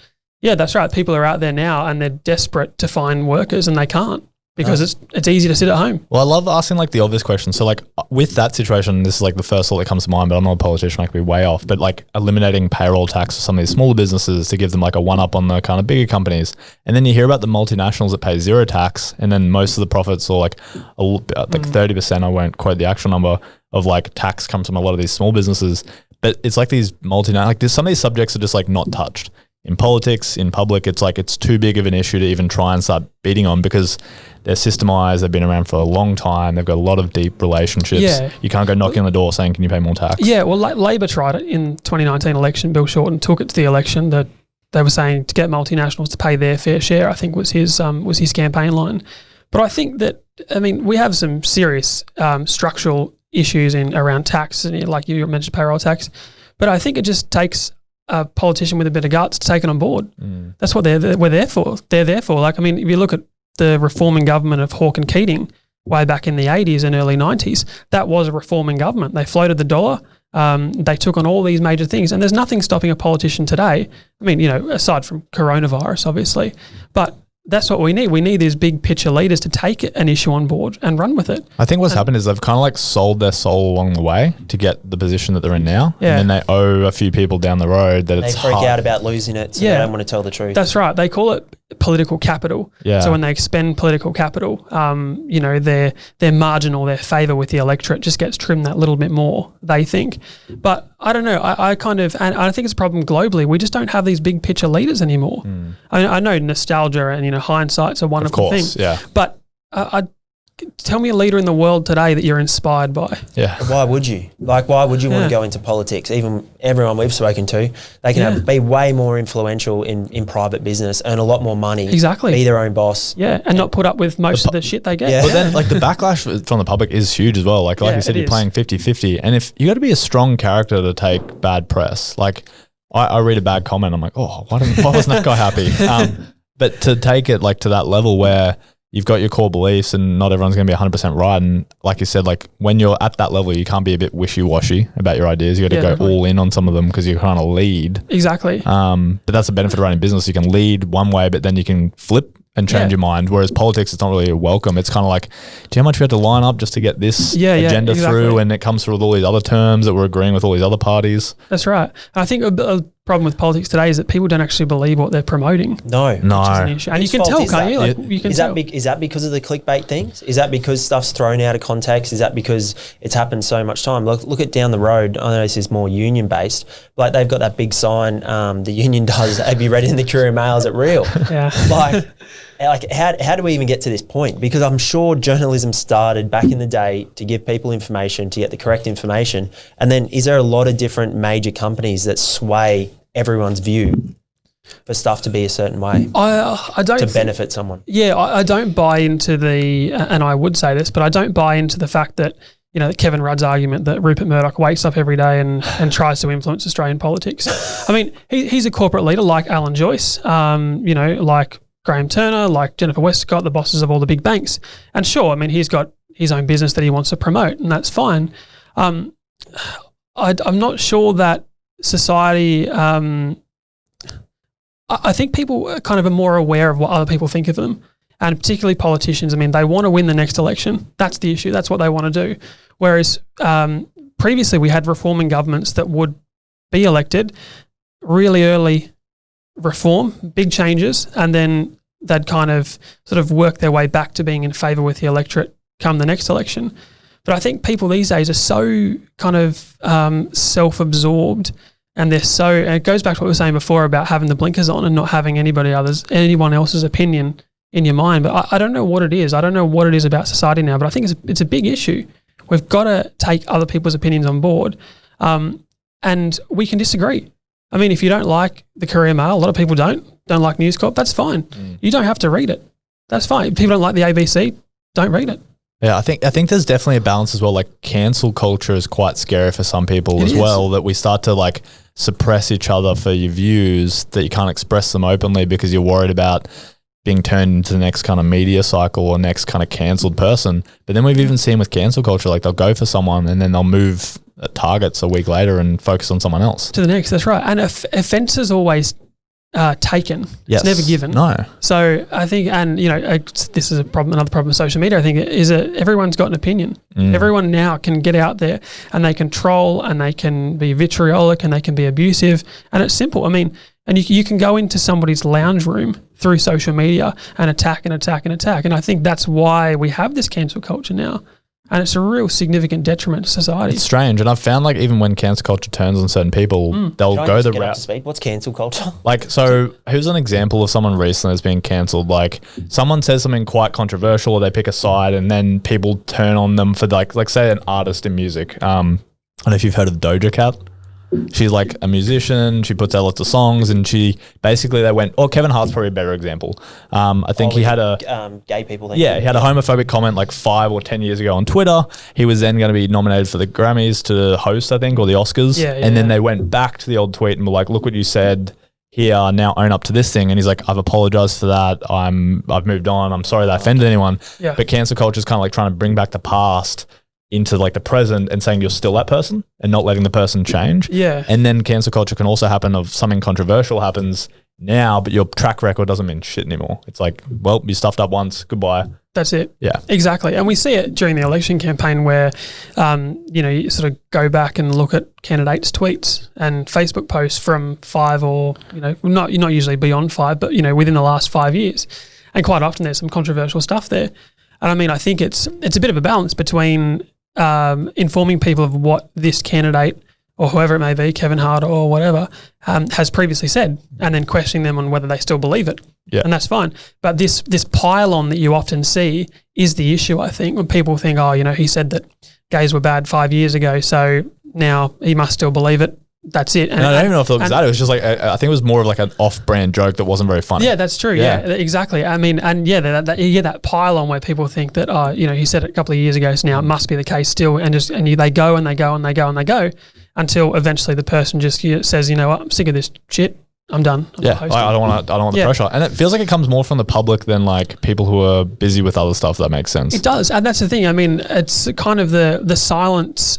yeah, that's right. People are out there now and they're desperate to find workers and they can't. Because it's easy to sit at home. Well, I love asking like the obvious questions. So like with that situation, this is like the first thought that comes to mind, but I'm not a politician, I could be way off. But like eliminating payroll tax for some of these smaller businesses to give them like a one-up on the kind of bigger companies. And then you hear about the multinationals that pay zero tax and then most of the profits or like 30%, I won't quote the actual number, of like tax comes from a lot of these small businesses. But it's like these multinationals, some of these subjects are just like not touched. In politics, in public, it's like it's too big of an issue to even try and start beating on because they're systemized, they've been around for a long time, they've got a lot of deep relationships. Yeah. You can't go knocking on the door saying, can you pay more tax? Yeah, well, Labor tried it in 2019 election. Bill Shorten took it to the election that they were saying to get multinationals to pay their fair share, I think was his campaign line. But I think that, we have some serious structural issues around tax, and like you mentioned payroll tax, but I think it just takes a politician with a bit of guts to take it on board. That's what we're there for. They're there for. If you look at the reforming government of Hawke and Keating way back in the 80s and early 90s, that was a reforming government. They floated the dollar. They took on all these major things, and there's nothing stopping a politician today. Aside from coronavirus, obviously, but that's what we need. We need these big picture leaders to take an issue on board and run with it. I think what's happened is they've kind of like sold their soul along the way to get the position that they're in now. Yeah. And then they owe a few people down the road that They it's freak hard. out about losing it, so they don't want to tell the truth. That's right. They call it political capital. Yeah. So when they expend political capital, their margin or their favour with the electorate just gets trimmed that little bit more, they think. But I don't know. I think it's a problem globally. We just don't have these big picture leaders anymore. I know nostalgia and hindsight's a wonderful thing. Yeah. But tell me a leader in the world today that you're inspired by. Yeah. Why would you? Why would you want to go into politics? Even everyone we've spoken to, they can be way more influential in private business, earn a lot more money. Exactly. Be their own boss. Yeah, and not put up with most of the shit they get. Yeah. But then like the backlash from the public is huge as well. Like you said, you're playing 50-50. And if you got to be a strong character to take bad press, like I read a bad comment, I'm like, oh, why wasn't that guy happy? But to take it like to that level where you've got your core beliefs and not everyone's going to be 100% right. And like you said, like when you're at that level, you can't be a bit wishy-washy about your ideas. You got to go definitely all in on some of them because you're trying to lead. Exactly. But that's the benefit of running business. You can lead one way, but then you can flip and change your mind. Whereas politics, it's not really a welcome. It's kind of like, do you know how much we have to line up just to get this agenda through? And it comes through with all these other terms that we're agreeing with all these other parties. That's right. And I think a problem with politics today is that people don't actually believe what they're promoting. No. Which is an issue. And you can tell, can't you? Like, you can tell. Is that because of the clickbait things? Is that because stuff's thrown out of context? Is that because it's happened so much time? Look at down the road. I know this is more union based. Like they've got that big sign. The union does. Have you read it in the Courier Mail? Is it real? Yeah. Like how do we even get to this point? Because I'm sure journalism started back in the day to give people information, to get the correct information. And then is there a lot of different major companies that sway everyone's view for stuff to be a certain way I don't to benefit someone? Yeah, I don't buy into and I would say this, but I don't buy into the fact that, Kevin Rudd's argument that Rupert Murdoch wakes up every day and tries to influence Australian politics. I mean, he's a corporate leader like Alan Joyce, like Graham Turner, like Jennifer Westcott, the bosses of all the big banks. And sure, I mean, he's got his own business that he wants to promote, and that's fine. I'm not sure that society, I think people kind of are more aware of what other people think of them, and particularly politicians. I mean, they want to win the next election. That's the issue. That's what they want to do. Whereas previously we had reforming governments that would be elected really early, reform, big changes, and then they'd kind of sort of work their way back to being in favour with the electorate come the next election. But I think people these days are so kind of self-absorbed, and and it goes back to what we were saying before about having the blinkers on and not having anyone else's opinion in your mind. But I don't know what it is. I don't know what it is about society now, but I think it's a big issue. We've got to take other people's opinions on board, and we can disagree. I mean, if you don't like the Courier Mail, a lot of people don't like News Corp, that's fine. You don't have to read it. That's fine. If people don't like the ABC, don't read it. Yeah, I think there's definitely a balance as well. Like cancel culture is quite scary for some people as well, that we start to like suppress each other for your views, that you can't express them openly because you're worried about being turned into the next kind of media cycle or next kind of cancelled person. But then we've even seen with cancel culture, like they'll go for someone and then they'll move targets a week later and focus on someone else. To the next, that's right. And offence is always taken. Yes. It's never given. No. So I think, and you know, this is a problem. Another problem with social media, I think, is that everyone's got an opinion. Everyone now can get out there and they can troll and they can be vitriolic and they can be abusive. And it's simple. I mean, and you can go into somebody's lounge room through social media and attack and attack and attack. And I think that's why we have this cancel culture now. And it's a real significant detriment to society. It's strange. And I've found like even when cancel culture turns on certain people, they'll go the route. What's cancel culture? Like, so who's an example of someone recently that's being cancelled? Like someone says something quite controversial or they pick a side and then people turn on them for like say an artist in music. I don't know if you've heard of Doja Cat. She's like a musician. She puts out lots of songs, and she basically they went. Oh, Kevin Hart's probably a better example. I think he had a gay people. He had a homophobic comment like 5 or 10 years ago on Twitter. He was then going to be nominated for the Grammys to host, I think, or the Oscars. And then they went back to the old tweet and were like, "Look what you said. Here, now own up to this thing." And he's like, "I've apologized for that. I've moved on. I'm sorry that I offended anyone." Yeah. But cancel culture is kind of like trying to bring back the past into like the present and saying you're still that person and not letting the person change. Yeah. And then cancel culture can also happen of something controversial happens now, but your track record doesn't mean shit anymore. It's like, well, you stuffed up once, goodbye. That's it. Yeah. Exactly. And we see it during the election campaign where, you know, you sort of go back and look at candidates' tweets and Facebook posts from 5 or, you know, not usually beyond 5, but, you know, within the last 5 years. And quite often there's some controversial stuff there. And I mean, I think it's a bit of a balance between informing people of what this candidate or whoever it may be, Kevin Hart or whatever, has previously said, and then questioning them on whether they still believe it. Yeah. And that's fine. But this pile-on that you often see is the issue, I think, when people think, oh, you know, he said that gays were bad 5 years ago, so now he must still believe it. That's it. And I don't even know if it was that. It was just like, I think it was more of like an off-brand joke that wasn't very funny. Yeah, that's true. Yeah, exactly. I mean, and yeah, you get that pile on where people think that, oh, you know, he said it a couple of years ago, so now it must be the case still. They go and they go and they go and they go until eventually the person just says, you know what, I'm sick of this shit. I'm done. I don't want the pressure. And it feels like it comes more from the public than like people who are busy with other stuff. That makes sense. It does. And that's the thing. I mean, it's kind of the silent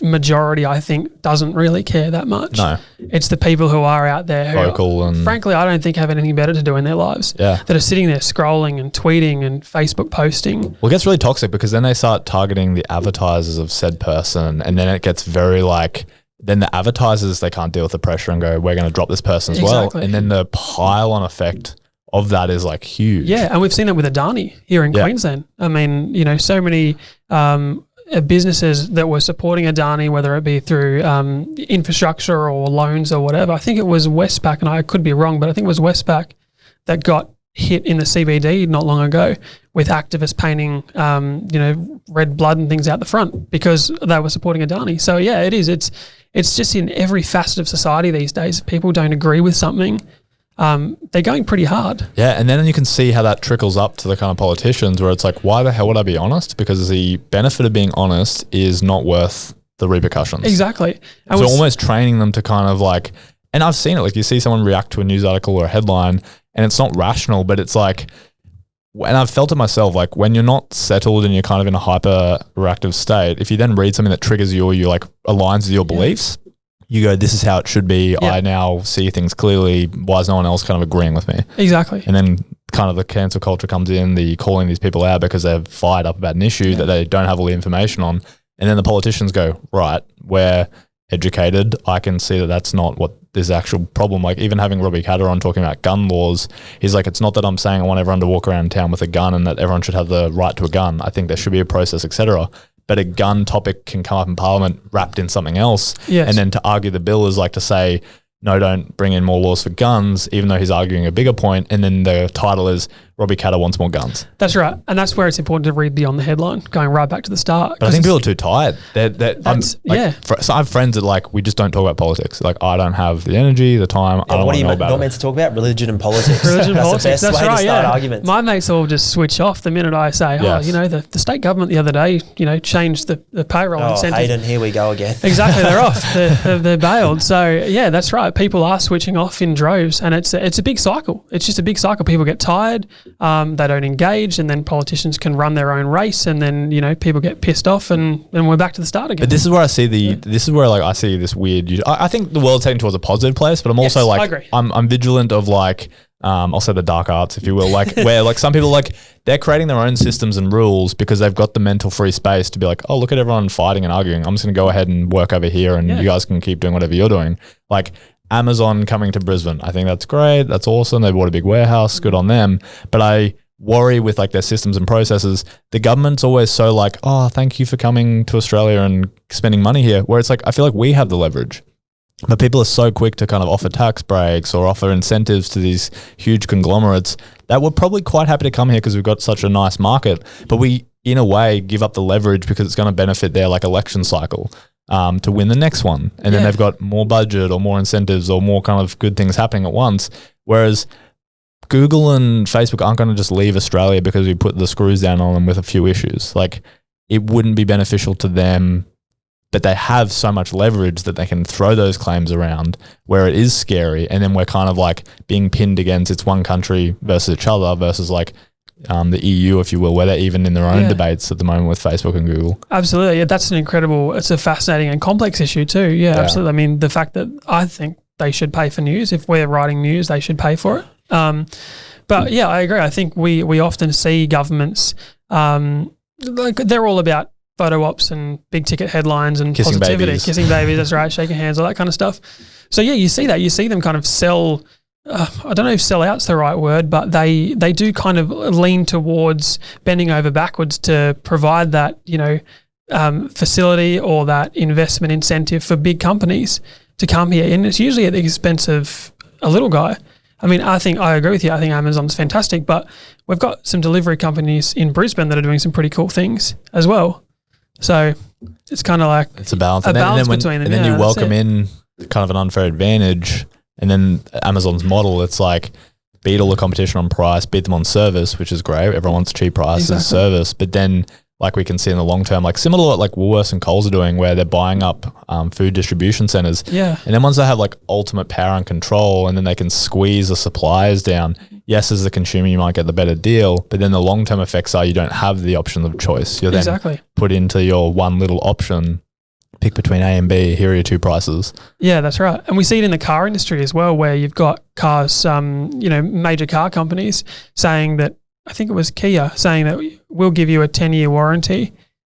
majority, I think, doesn't really care that much. No. It's the people who are out there who vocal and frankly, I don't think have anything better to do in their lives. Yeah. That are sitting there scrolling and tweeting and Facebook posting. Well, it gets really toxic because then they start targeting the advertisers of said person, and then it gets very like, then the advertisers, they can't deal with the pressure and go, we're going to drop this person as well. And then the pile-on effect of that is like huge. Yeah, and we've seen it with Adani here in Queensland. I mean, you know, so many businesses that were supporting Adani, whether it be through infrastructure or loans or whatever. I think it was Westpac, and I could be wrong, but I think it was Westpac that got hit in the CBD not long ago with activists painting, you know, red blood and things out the front because they were supporting Adani. So yeah, it is. It's just in every facet of society these days. If people don't agree with something, they're going pretty hard. Yeah, and then you can see how that trickles up to the kind of politicians where it's like, why the hell would I be honest? Because the benefit of being honest is not worth the repercussions. Exactly. And so almost training them to kind of like, and I've seen it, like you see someone react to a news article or a headline and it's not rational, but it's like, and I've felt it myself, like when you're not settled and you're kind of in a hyper reactive state, if you then read something that triggers you or you like aligns with your beliefs, you go, this is how it should be. Yeah. I now see things clearly. Why is no one else kind of agreeing with me? Exactly. And then kind of the cancel culture comes in, the calling these people out because they're fired up about an issue that they don't have all the information on. And then the politicians go, right, we're educated. I can see that that's not what this actual problem. Like even having Robbie Katter on talking about gun laws, he's like, it's not that I'm saying I want everyone to walk around town with a gun and that everyone should have the right to a gun. I think there should be a process, etc. But a gun topic can come up in Parliament wrapped in something else. Yes. And then to argue the bill is like to say, no, don't bring in more laws for guns, even though he's arguing a bigger point. And then the title is Robbie Katter wants more guns. That's right. And that's where it's important to read beyond the headline, going right back to the start. But I think people are too tired. Yeah. So I have friends that like, we just don't talk about politics. Like, I don't have the energy, the time. I don't what want are to know you about not it. meant to talk about? Religion and politics. Religion and politics. The best That's way right. to start arguments. My mates all just switch off the minute I say, Yes. the state government the other day, changed the payroll incentive. Hayden, here we go again. Exactly, they're off. They're bailed. So yeah, that's right. People are switching off in droves, and it's a big cycle. It's just a big cycle. People get tired, they don't engage, and then politicians can run their own race, and then people get pissed off, and we're back to the start again. But this is where I see this is where like I see this weird. I think the world's heading towards a positive place, but I'm also I agree. I'm vigilant of like. I'll say the dark arts, if you will, like where like some people like they're creating their own systems and rules because they've got the mental free space to be like, oh, look at everyone fighting and arguing. I'm just going to go ahead and work over here and you guys can keep doing whatever you're doing. Like Amazon coming to Brisbane. I think that's great. That's awesome. They bought a big warehouse. Good on them. But I worry with like their systems and processes. The government's always so like, oh, thank you for coming to Australia and spending money here. Where it's like, I feel like we have the leverage. But people are so quick to kind of offer tax breaks or offer incentives to these huge conglomerates that we're probably quite happy to come here because we've got such a nice market. But we, in a way, give up the leverage because it's going to benefit their like election cycle to win the next one. And then they've got more budget or more incentives or more kind of good things happening at once. Whereas Google and Facebook aren't going to just leave Australia because we put the screws down on them with a few issues. Like it wouldn't be beneficial to them. But they have so much leverage that they can throw those claims around where it is scary. And then we're kind of like being pinned against it's one country versus each other versus like the EU, if you will, where they're even in their own debates at the moment with Facebook and Google. Absolutely. Yeah, that's it's a fascinating and complex issue too. Yeah, absolutely. I mean, the fact that I think they should pay for news. If we're writing news, they should pay for it. But yeah, I agree. I think we often see governments, like they're all about photo ops and big ticket headlines and kissing positivity, babies. kissing babies, that's right, shaking hands, all that kind of stuff. So yeah, you see that. You see them kind of sell, I don't know if sell out's the right word, but they do kind of lean towards bending over backwards to provide that, facility or that investment incentive for big companies to come here. And it's usually at the expense of a little guy. I mean, I agree with you. I think Amazon's fantastic, but we've got some delivery companies in Brisbane that are doing some pretty cool things as well. So it's kind of like it's a balance, between them. And then you welcome in kind of an unfair advantage, and then Amazon's model, it's like beat all the competition on price, beat them on service, which is great. Everyone wants cheap prices, service, but then like we can see in the long term, like similar to what like Woolworths and Coles are doing, where they're buying up food distribution centers. Yeah. And then once they have like ultimate power and control, and then they can squeeze the suppliers down. Yes, as the consumer, you might get the better deal, but then the long term effects are you don't have the option of choice. You're then put into your one little option, pick between A and B. Here are your two prices. Yeah, that's right. And we see it in the car industry as well, where you've got cars, major car companies saying that, I think it was Kia saying that we'll give you a 10-year warranty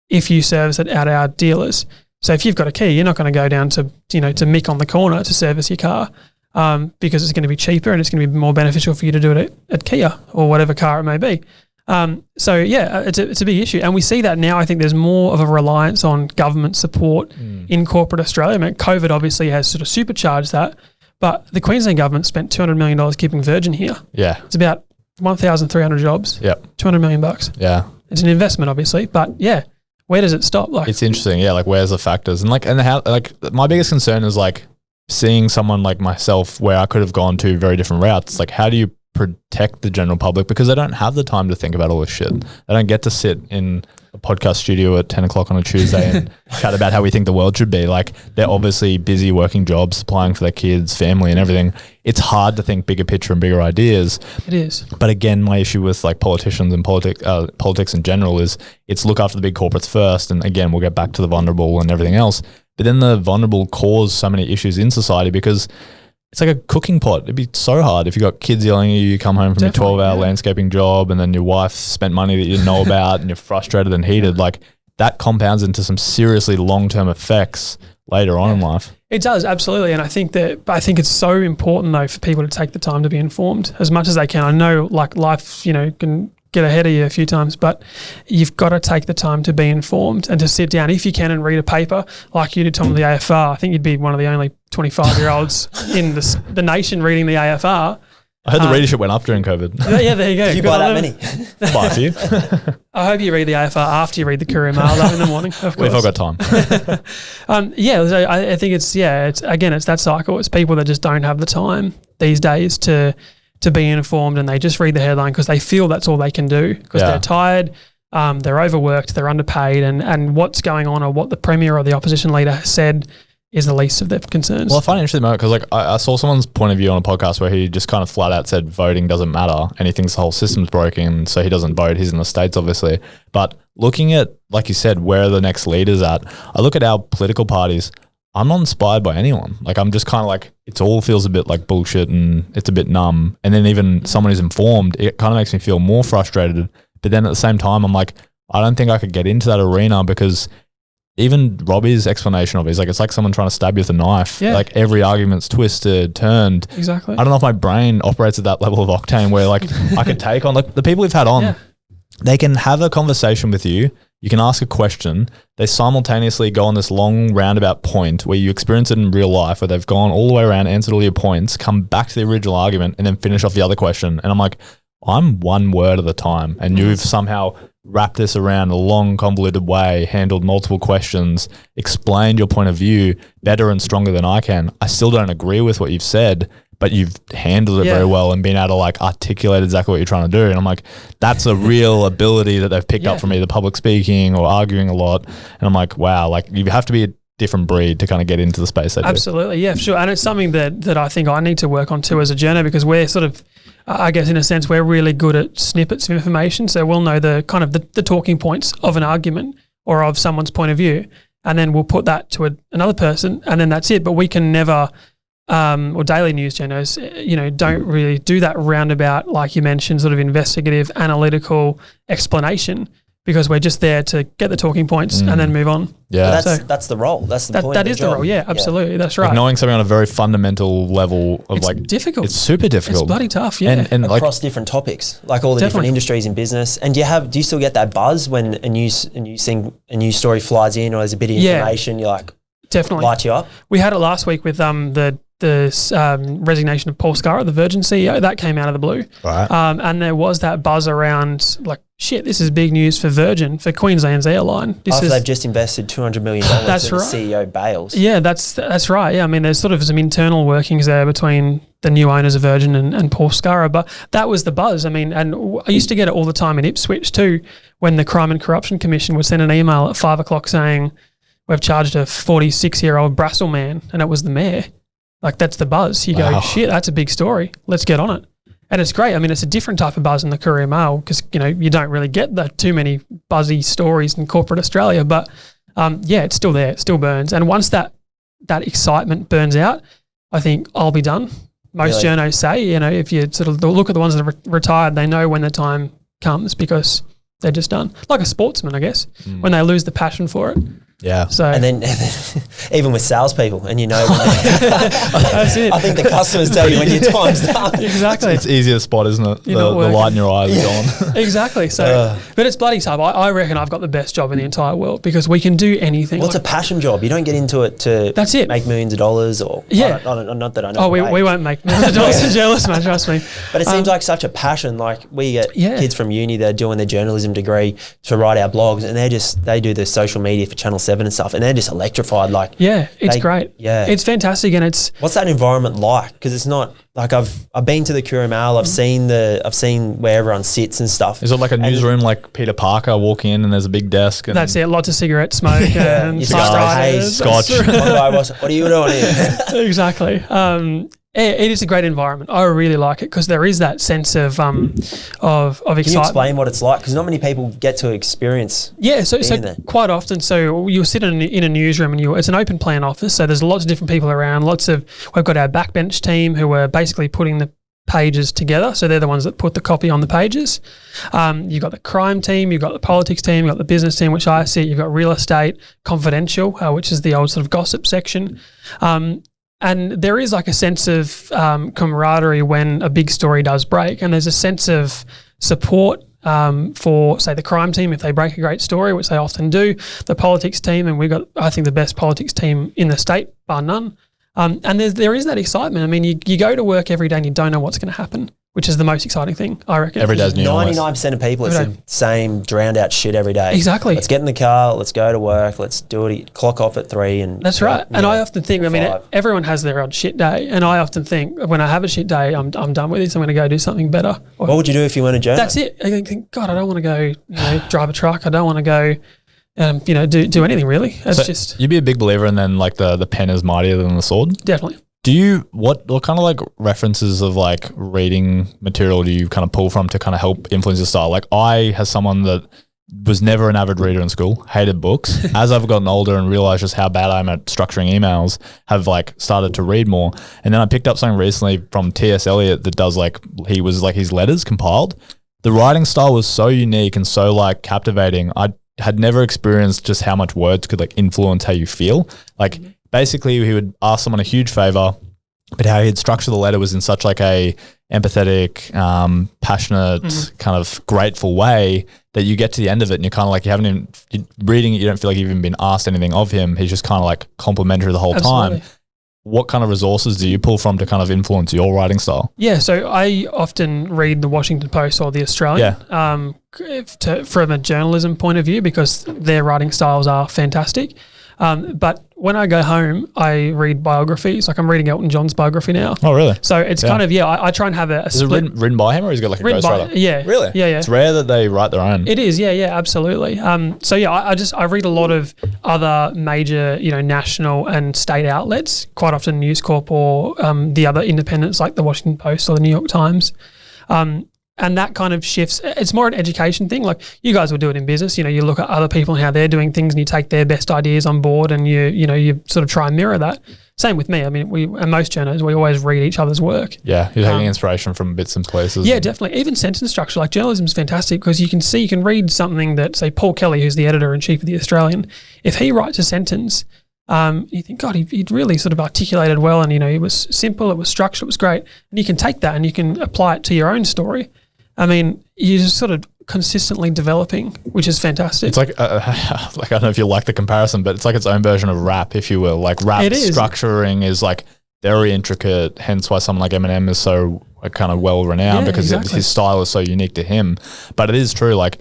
if you service it at our dealers. So if you've got a Kia, you're not going to go down to Mick on the corner to service your car because it's going to be cheaper and it's going to be more beneficial for you to do it at Kia or whatever car it may be. So yeah, it's a big issue. And we see that now. I think there's more of a reliance on government support in corporate Australia. I mean, COVID obviously has sort of supercharged that, but the Queensland government spent $200 million keeping Virgin here. Yeah. It's about 1,300 jobs. Yep. $200 million. Yeah. It's an investment, obviously, but yeah, where does it stop? Like, it's interesting. Yeah. Like where's the factors and how, like my biggest concern is like seeing someone like myself where I could have gone two very different routes. Like how do you protect the general public because they don't have the time to think about all this shit. They don't get to sit in a podcast studio at 10 o'clock on a Tuesday and chat about how we think the world should be. Like they're obviously busy working jobs, supplying for their kids, family and everything. It's hard to think bigger picture and bigger ideas. It is. But again, my issue with like politicians and politics in general is it's look after the big corporates first. And again, we'll get back to the vulnerable and everything else. But then the vulnerable cause so many issues in society because it's like a cooking pot. It'd be so hard if you got kids yelling at you, you come home from your 12-hour landscaping job and then your wife spent money that you didn't know about and you're frustrated and heated. Like that compounds into some seriously long-term effects later on in life. It does, absolutely. And I think it's so important though for people to take the time to be informed as much as they can. I know like life, can get ahead of you a few times, but you've got to take the time to be informed and to sit down, if you can, and read a paper like you did, Tom, with the AFR. I think you'd be one of the only 25-year-olds in the nation reading the AFR. I heard the readership went up during COVID. Yeah, there you go. Did you buy that many? Buy a few. I hope you read the AFR after you read the Courier Mail though in the morning, of course. If I've got time. So I think it's that cycle. It's people that just don't have the time these days to be informed, and they just read the headline because they feel that's all they can do because they're tired, they're overworked, they're underpaid, and what's going on or what the Premier or the opposition leader has said is the least of their concerns. Well, I find it interesting because like I saw someone's point of view on a podcast where he just kind of flat out said voting doesn't matter and he thinks the whole system's broken, so he doesn't vote. He's in the States, obviously. But looking at, like you said, where the next leader's at, I look at our political parties, I'm not inspired by anyone. Like I'm just kind of like, it all feels a bit like bullshit and it's a bit numb. And then even someone who's informed, it kind of makes me feel more frustrated. But then at the same time, I'm like, I don't think I could get into that arena because even Robbie's explanation of it is like, it's like someone trying to stab you with a knife. Yeah. Like every argument's twisted, turned. Exactly. I don't know if my brain operates at that level of octane where like I could take on, like the people we've had on, they can have a conversation with you. You can ask a question. They simultaneously go on this long roundabout point where you experience it in real life where they've gone all the way around, answered all your points, come back to the original argument and then finish off the other question. And I'm like, I'm one word at a time and you've somehow wrapped this around a long, convoluted way, handled multiple questions, explained your point of view better and stronger than I can. I still don't agree with what you've said, but you've handled it very well and been able to like articulate exactly what you're trying to do. And I'm like, that's a real ability that they've picked up from either public speaking or arguing a lot. And I'm like, wow, like you have to be a different breed to kind of get into the space they do. Absolutely, yeah, for sure. And it's something that I think I need to work on too as a journo, because we're sort of, I guess in a sense, we're really good at snippets of information. So we'll know the kind of the talking points of an argument or of someone's point of view, and then we'll put that to another person, and then that's it. But we can never, or daily news journos, don't really do that roundabout, like you mentioned, sort of investigative, analytical explanation, because we're just there to get the talking points and then move on. Yeah. That's the role. That's the point. That is the role. Yeah, absolutely. Yeah. That's right. Like knowing something on a very fundamental level of it's like difficult. It's super difficult. It's bloody tough. Yeah. And like across different topics, like all the different industries in business. And do you still get that buzz when a news story flies in or there's a bit of information? You're like, definitely light you up. We had it last week with the resignation of Paul Scarra, the Virgin CEO. That came out of the blue. Right. And there was that buzz around like, shit, this is big news for Virgin, for Queensland's airline. They've just invested $200 million that's and right. the CEO bails. Yeah, that's right. Yeah, I mean, there's sort of some internal workings there between the new owners of Virgin and Paul Scarra, but that was the buzz. I mean, and I used to get it all the time in Ipswich too, when the Crime and Corruption Commission would send an email at 5 o'clock saying, we've charged a 46-year-old Brassel man, and it was the mayor. Like, that's the buzz. You go, shit, that's a big story. Let's get on it. And it's great. I mean, it's a different type of buzz in the Courier Mail because, you don't really get too many buzzy stories in corporate Australia. But, it's still there. It still burns. And once that excitement burns out, I think I'll be done. Most journos say, if you sort of look at the ones that are retired, they know when the time comes because they're just done. Like a sportsman, I guess, when they lose the passion for it. Yeah. So and then even with salespeople, and that's it. I think the customers tell you when your time's done. Exactly. It's easy to spot, isn't it? The light in your eyes is gone. Exactly. So, but it's bloody tough. I reckon I've got the best job in the entire world because we can do anything. Well, it's a passion job. You don't get into it to make millions of dollars or not that I know. Oh, we won't make millions of dollars in journalism, man, trust me. But it seems like such a passion. Like we get kids from uni that are doing their journalism degree to write our blogs, and they do the social media for Channel 7 and stuff, and they're just electrified. Like, it's great. Yeah, it's fantastic, and it's what's that environment like? Because it's not like I've been to the Courier Mail. I've seen where everyone sits and stuff. Is it like a newsroom, like Peter Parker walking in and there's a big desk? And that's it. Lots of cigarette smoke and Scotch. What are you doing here? Exactly. It is a great environment. I really like it because there is that sense of excitement. Can you explain what it's like? Because not many people get to experience. Yeah, so quite often, so you'll sit in a newsroom and it's an open plan office. So there's lots of different people around. We've got our backbench team who are basically putting the pages together. So they're the ones that put the copy on the pages. You've got the crime team, you've got the politics team, you've got the business team, which I sit. You've got real estate, confidential, which is the old sort of gossip section. And there is like a sense of camaraderie when a big story does break, and there's a sense of support for, say, the crime team if they break a great story, which they often do, the politics team, and we've got, I think, the best politics team in the state, bar none. And there is that excitement. I mean, you go to work every day and you don't know what's going to happen, which is the most exciting thing, I reckon. Every day's new. 99% of people, it's the same drowned out shit every day. Exactly. Let's get in the car, let's go to work, let's do it, clock off at 3. And that's right. And I often think, I mean, 5. everyone has their odd shit day. And I often think when I have a shit day, I'm done with this. I'm going to go do something better. What would you do if you weren't a journalist? That's it. I think, God, I don't want to go drive a truck. I don't want to go do anything really. It's just... You'd be a big believer in then like the pen is mightier than the sword? Definitely. Do you, what kind of like references of like reading material do you kind of pull from to kind of help influence your style? Like I, as someone that was never an avid reader in school, hated books. As I've gotten older and realized just how bad I'm at structuring emails, have like started to read more. And then I picked up something recently from T.S. Eliot that does like, he was like his letters compiled. The writing style was so unique and so like captivating. I had never experienced just how much words could like influence how you feel. Like, basically, he would ask someone a huge favor, but how he'd structure the letter was in such like a empathetic, passionate, kind of grateful way that you get to the end of it and you're kind of like, you're reading it, you don't feel like you've even been asked anything of him. He's just kind of like complimentary the whole time. What kind of resources do you pull from to kind of influence your writing style? Yeah, so I often read the Washington Post or the Australian from a journalism point of view because their writing styles are fantastic. But when I go home, I read biographies. Like I'm reading Elton John's biography now. Oh, really? So it's kind of, I try and have a Is split. it written by him or he's got like a ghostwriter? Yeah. Really? Yeah. It's rare that they write their own. It is, yeah, absolutely. I read a lot of other major, national and state outlets, quite often News Corp or the other independents like the Washington Post or the New York Times. And that kind of shifts. It's more an education thing. Like you guys will do it in business. You look at other people and how they're doing things and you take their best ideas on board and you sort of try and mirror that. Same with me. I mean, and most journalists, we always read each other's work. Yeah, you're taking inspiration from bits and places. Yeah, definitely. Even sentence structure, like journalism is fantastic because you can read something that, say, Paul Kelly, who's the editor-in-chief of The Australian, if he writes a sentence, you think, God, he really sort of articulated well and, it was simple, it was structured, it was great. And you can take that and you can apply it to your own story. I mean, you're just sort of consistently developing, which is fantastic. It's like, I don't know if you like the comparison, but it's like its own version of rap, if you will. Like rap structuring is like very intricate, hence why someone like Eminem is so kind of well renowned because his style is so unique to him. But it is true, like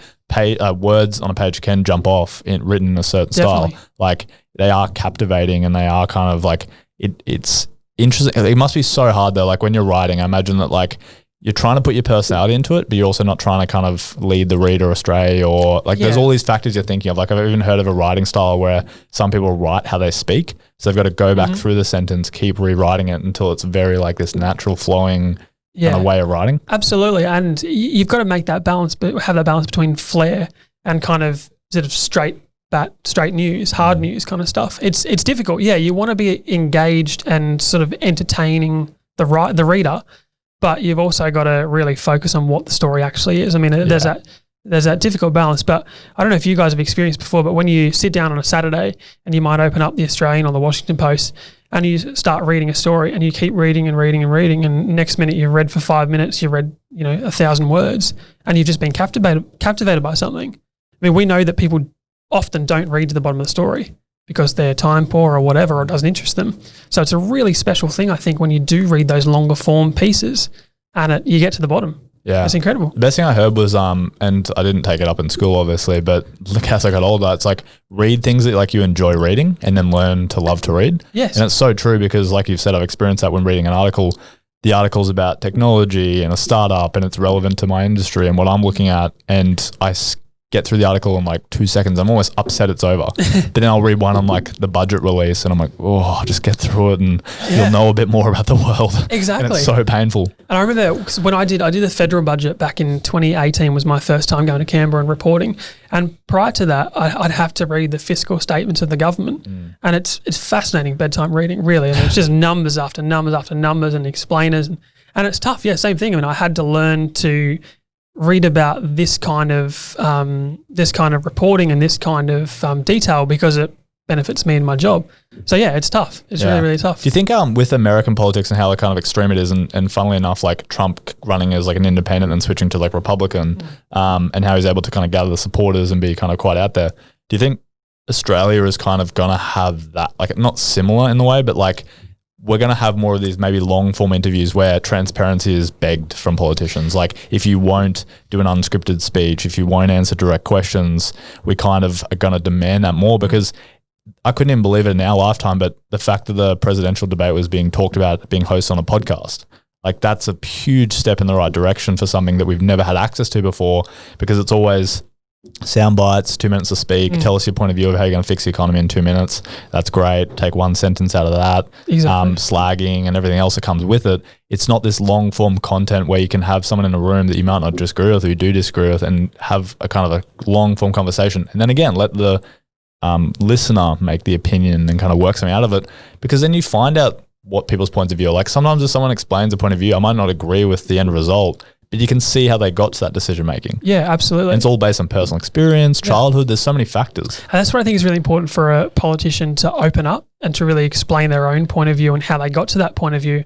words on a page can jump off written in a certain style. Like they are captivating and they are kind of like, it's interesting. It must be so hard though. Like when you're writing, I imagine that like, you're trying to put your personality into it, but you're also not trying to kind of lead the reader astray or like there's all these factors you're thinking of. Like I've even heard of a writing style where some people write how they speak. So they've got to go back through the sentence, keep rewriting it until it's very like this natural flowing kind of way of writing. Absolutely. And you've got to make that balance, but have that balance between flair and kind of sort of straight news, hard news kind of stuff. It's difficult. Yeah, you want to be engaged and sort of entertaining the reader, but you've also got to really focus on what the story actually is. I mean, there's that difficult balance. But I don't know if you guys have experienced before, but when you sit down on a Saturday and you might open up the Australian or the Washington Post and you start reading a story and you keep reading and reading and reading, and next minute you've read for 5 minutes, you've read 1,000 words, and you've just been captivated by something. I mean, we know that people often don't read to the bottom of the story because they're time poor or whatever, or it doesn't interest them. So it's a really special thing, I think, when you do read those longer form pieces and you get to the bottom. Yeah. It's incredible. The best thing I heard was, and I didn't take it up in school, obviously, but look, as I got older, it's like read things that like you enjoy reading and then learn to love to read. Yes. And it's so true because like you've said, I've experienced that when reading an article. The article's about technology and a startup and it's relevant to my industry and what I'm looking at, and I get through the article in like 2 seconds. I'm almost upset it's over. But then I'll read one on like the budget release and I'm like, oh, just get through it and you'll know a bit more about the world. Exactly. And it's so painful. And I remember when I did the federal budget back in 2018 was my first time going to Canberra and reporting. And prior to that, I'd have to read the fiscal statements of the government. And it's fascinating bedtime reading, really. And it's just numbers after numbers after numbers and explainers. And it's tough. Yeah, same thing. I mean, I had to learn to read about this kind of reporting and this kind of detail because it benefits me in my job. So yeah, it's tough. It's really, really tough. Do you think with American politics and how like, kind of extreme it is, and funnily enough, like Trump running as like an independent and switching to like Republican, and how he's able to kind of gather the supporters and be kind of quite out there. Do you think Australia is kind of going to have that, like not similar in the way, but like we're going to have more of these maybe long form interviews where transparency is begged from politicians. Like if you won't do an unscripted speech, if you won't answer direct questions, we kind of are going to demand that more, because I couldn't even believe it in our lifetime, but the fact that the presidential debate was being talked about being hosted on a podcast, like that's a huge step in the right direction for something that we've never had access to before, because it's always sound bites, 2 minutes to speak, tell us your point of view of how you're going to fix the economy in 2 minutes. That's great. Take one sentence out of that. Exactly. Slagging and everything else that comes with it. It's not this long form content where you can have someone in a room that you might not disagree with or you do disagree with and have a kind of a long form conversation. And then again, let the listener make the opinion and kind of work something out of it, because then you find out what people's points of view are. Like sometimes if someone explains a point of view, I might not agree with the end result, but you can see how they got to that decision making. Yeah, absolutely. And it's all based on personal experience, childhood. There's so many factors. And that's what I think is really important for a politician to open up and to really explain their own point of view and how they got to that point of view,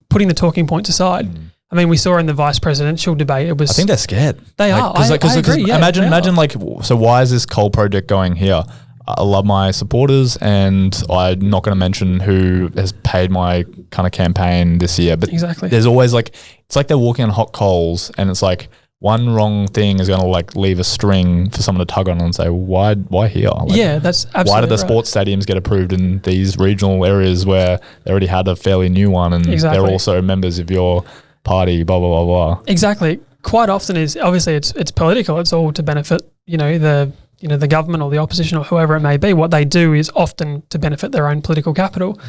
putting the talking points aside. I mean, we saw in the vice presidential debate, it was... I think they're scared. They are. I agree. Yeah, imagine like, so why is this coal project going here? I love my supporters, and I'm not going to mention who has paid my kind of campaign this year, but exactly. There's always like, it's like they're walking on hot coals, and it's like one wrong thing is going to like leave a string for someone to tug on and say, why here? Like, yeah, that's absolutely why did the right. sports stadiums get approved in these regional areas where they already had a fairly new one, and they're also members of your party, blah, blah, blah, blah. Exactly. Quite often is, obviously it's political. It's all to benefit, the government or the opposition or whoever it may be. What they do is often to benefit their own political capital.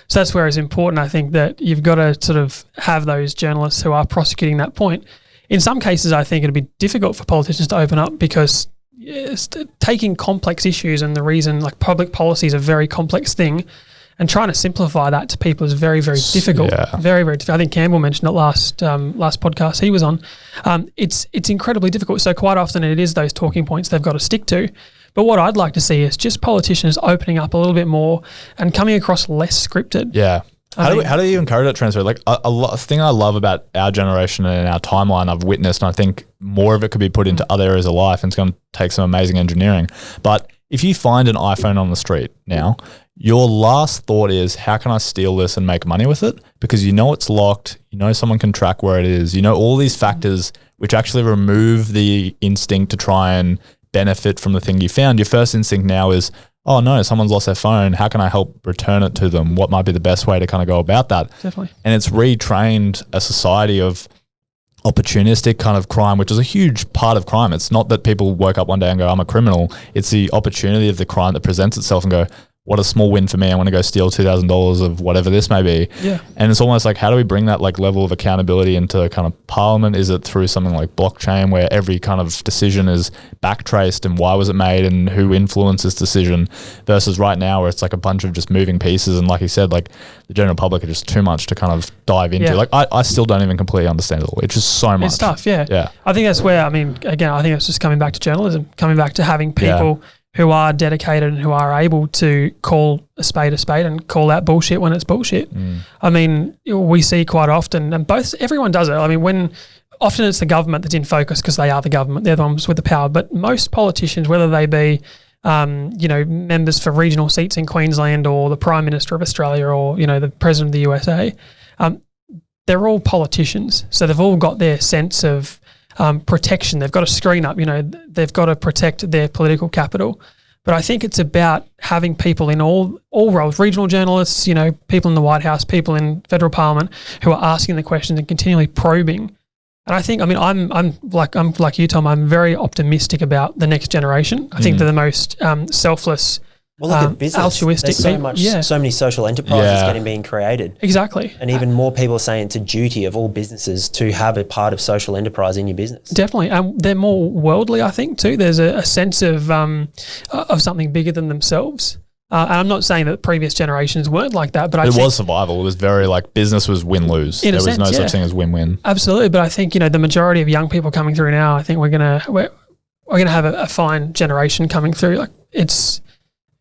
So that's where it's important, I think, that you've got to sort of have those journalists who are prosecuting that point. In some cases, I think it'd be difficult for politicians to open up, because taking complex issues, and the reason like public policy is a very complex thing, and trying to simplify that to people is very, very difficult. Yeah. Very, very difficult. I think Campbell mentioned it last podcast he was on. It's incredibly difficult. So quite often it is those talking points they've got to stick to. But what I'd like to see is just politicians opening up a little bit more and coming across less scripted. Yeah. How do you encourage that transfer? Like a thing I love about our generation and our timeline I've witnessed, and I think more of it could be put into other areas of life, and it's going to take some amazing engineering. But if you find an iPhone on the street now, your last thought is, how can I steal this and make money with it? Because you know it's locked, you know someone can track where it is, you know all these factors which actually remove the instinct to try and benefit from the thing you found. Your first instinct now is, oh no, someone's lost their phone. How can I help return it to them? What might be the best way to kind of go about that? Definitely. And it's retrained a society of opportunistic kind of crime, which is a huge part of crime. It's not that people woke up one day and go, I'm a criminal. It's the opportunity of the crime that presents itself and go, what a small win for me. I want to go steal $2,000 of whatever this may be. Yeah. And it's almost like, how do we bring that like level of accountability into kind of parliament? Is it through something like blockchain, where every kind of decision is backtraced and why was it made and who influenced this decision, versus right now where it's like a bunch of just moving pieces. And like you said, like the general public are just too much to kind of dive into. Yeah. Like I still don't even completely understand it all. It's just so much. It's tough. Yeah. Yeah. I think that's where, I mean, again, I think it's just coming back to journalism, coming back to having people who are dedicated and who are able to call a spade and call out bullshit when it's bullshit. I mean, we see quite often, and everyone does it. I mean, when often it's the government that's in focus because they are the government, they're the ones with the power. But most politicians, whether they be, members for regional seats in Queensland or the Prime Minister of Australia or, the President of the USA, they're all politicians. So they've all got their sense of protection. They've got a screen up, they've got to protect their political capital. But I think it's about having people in all roles, regional journalists, people in the White House, people in federal parliament who are asking the questions and continually probing. And I think, I'm like you, Tom, I'm very optimistic about the next generation. I think they're the most selfless, Well, look at business. altruistic There's so many social enterprises being created. Exactly. And even more people are saying it's a duty of all businesses to have a part of social enterprise in your business. Definitely. And they're more worldly, I think, too. There's a sense of something bigger than themselves. And I'm not saying that previous generations weren't like that, but I think it was survival. It was very like business was win-lose. There was no such thing as win-win. Absolutely. But I think, the majority of young people coming through now, I think we're gonna have a fine generation coming through. Like it's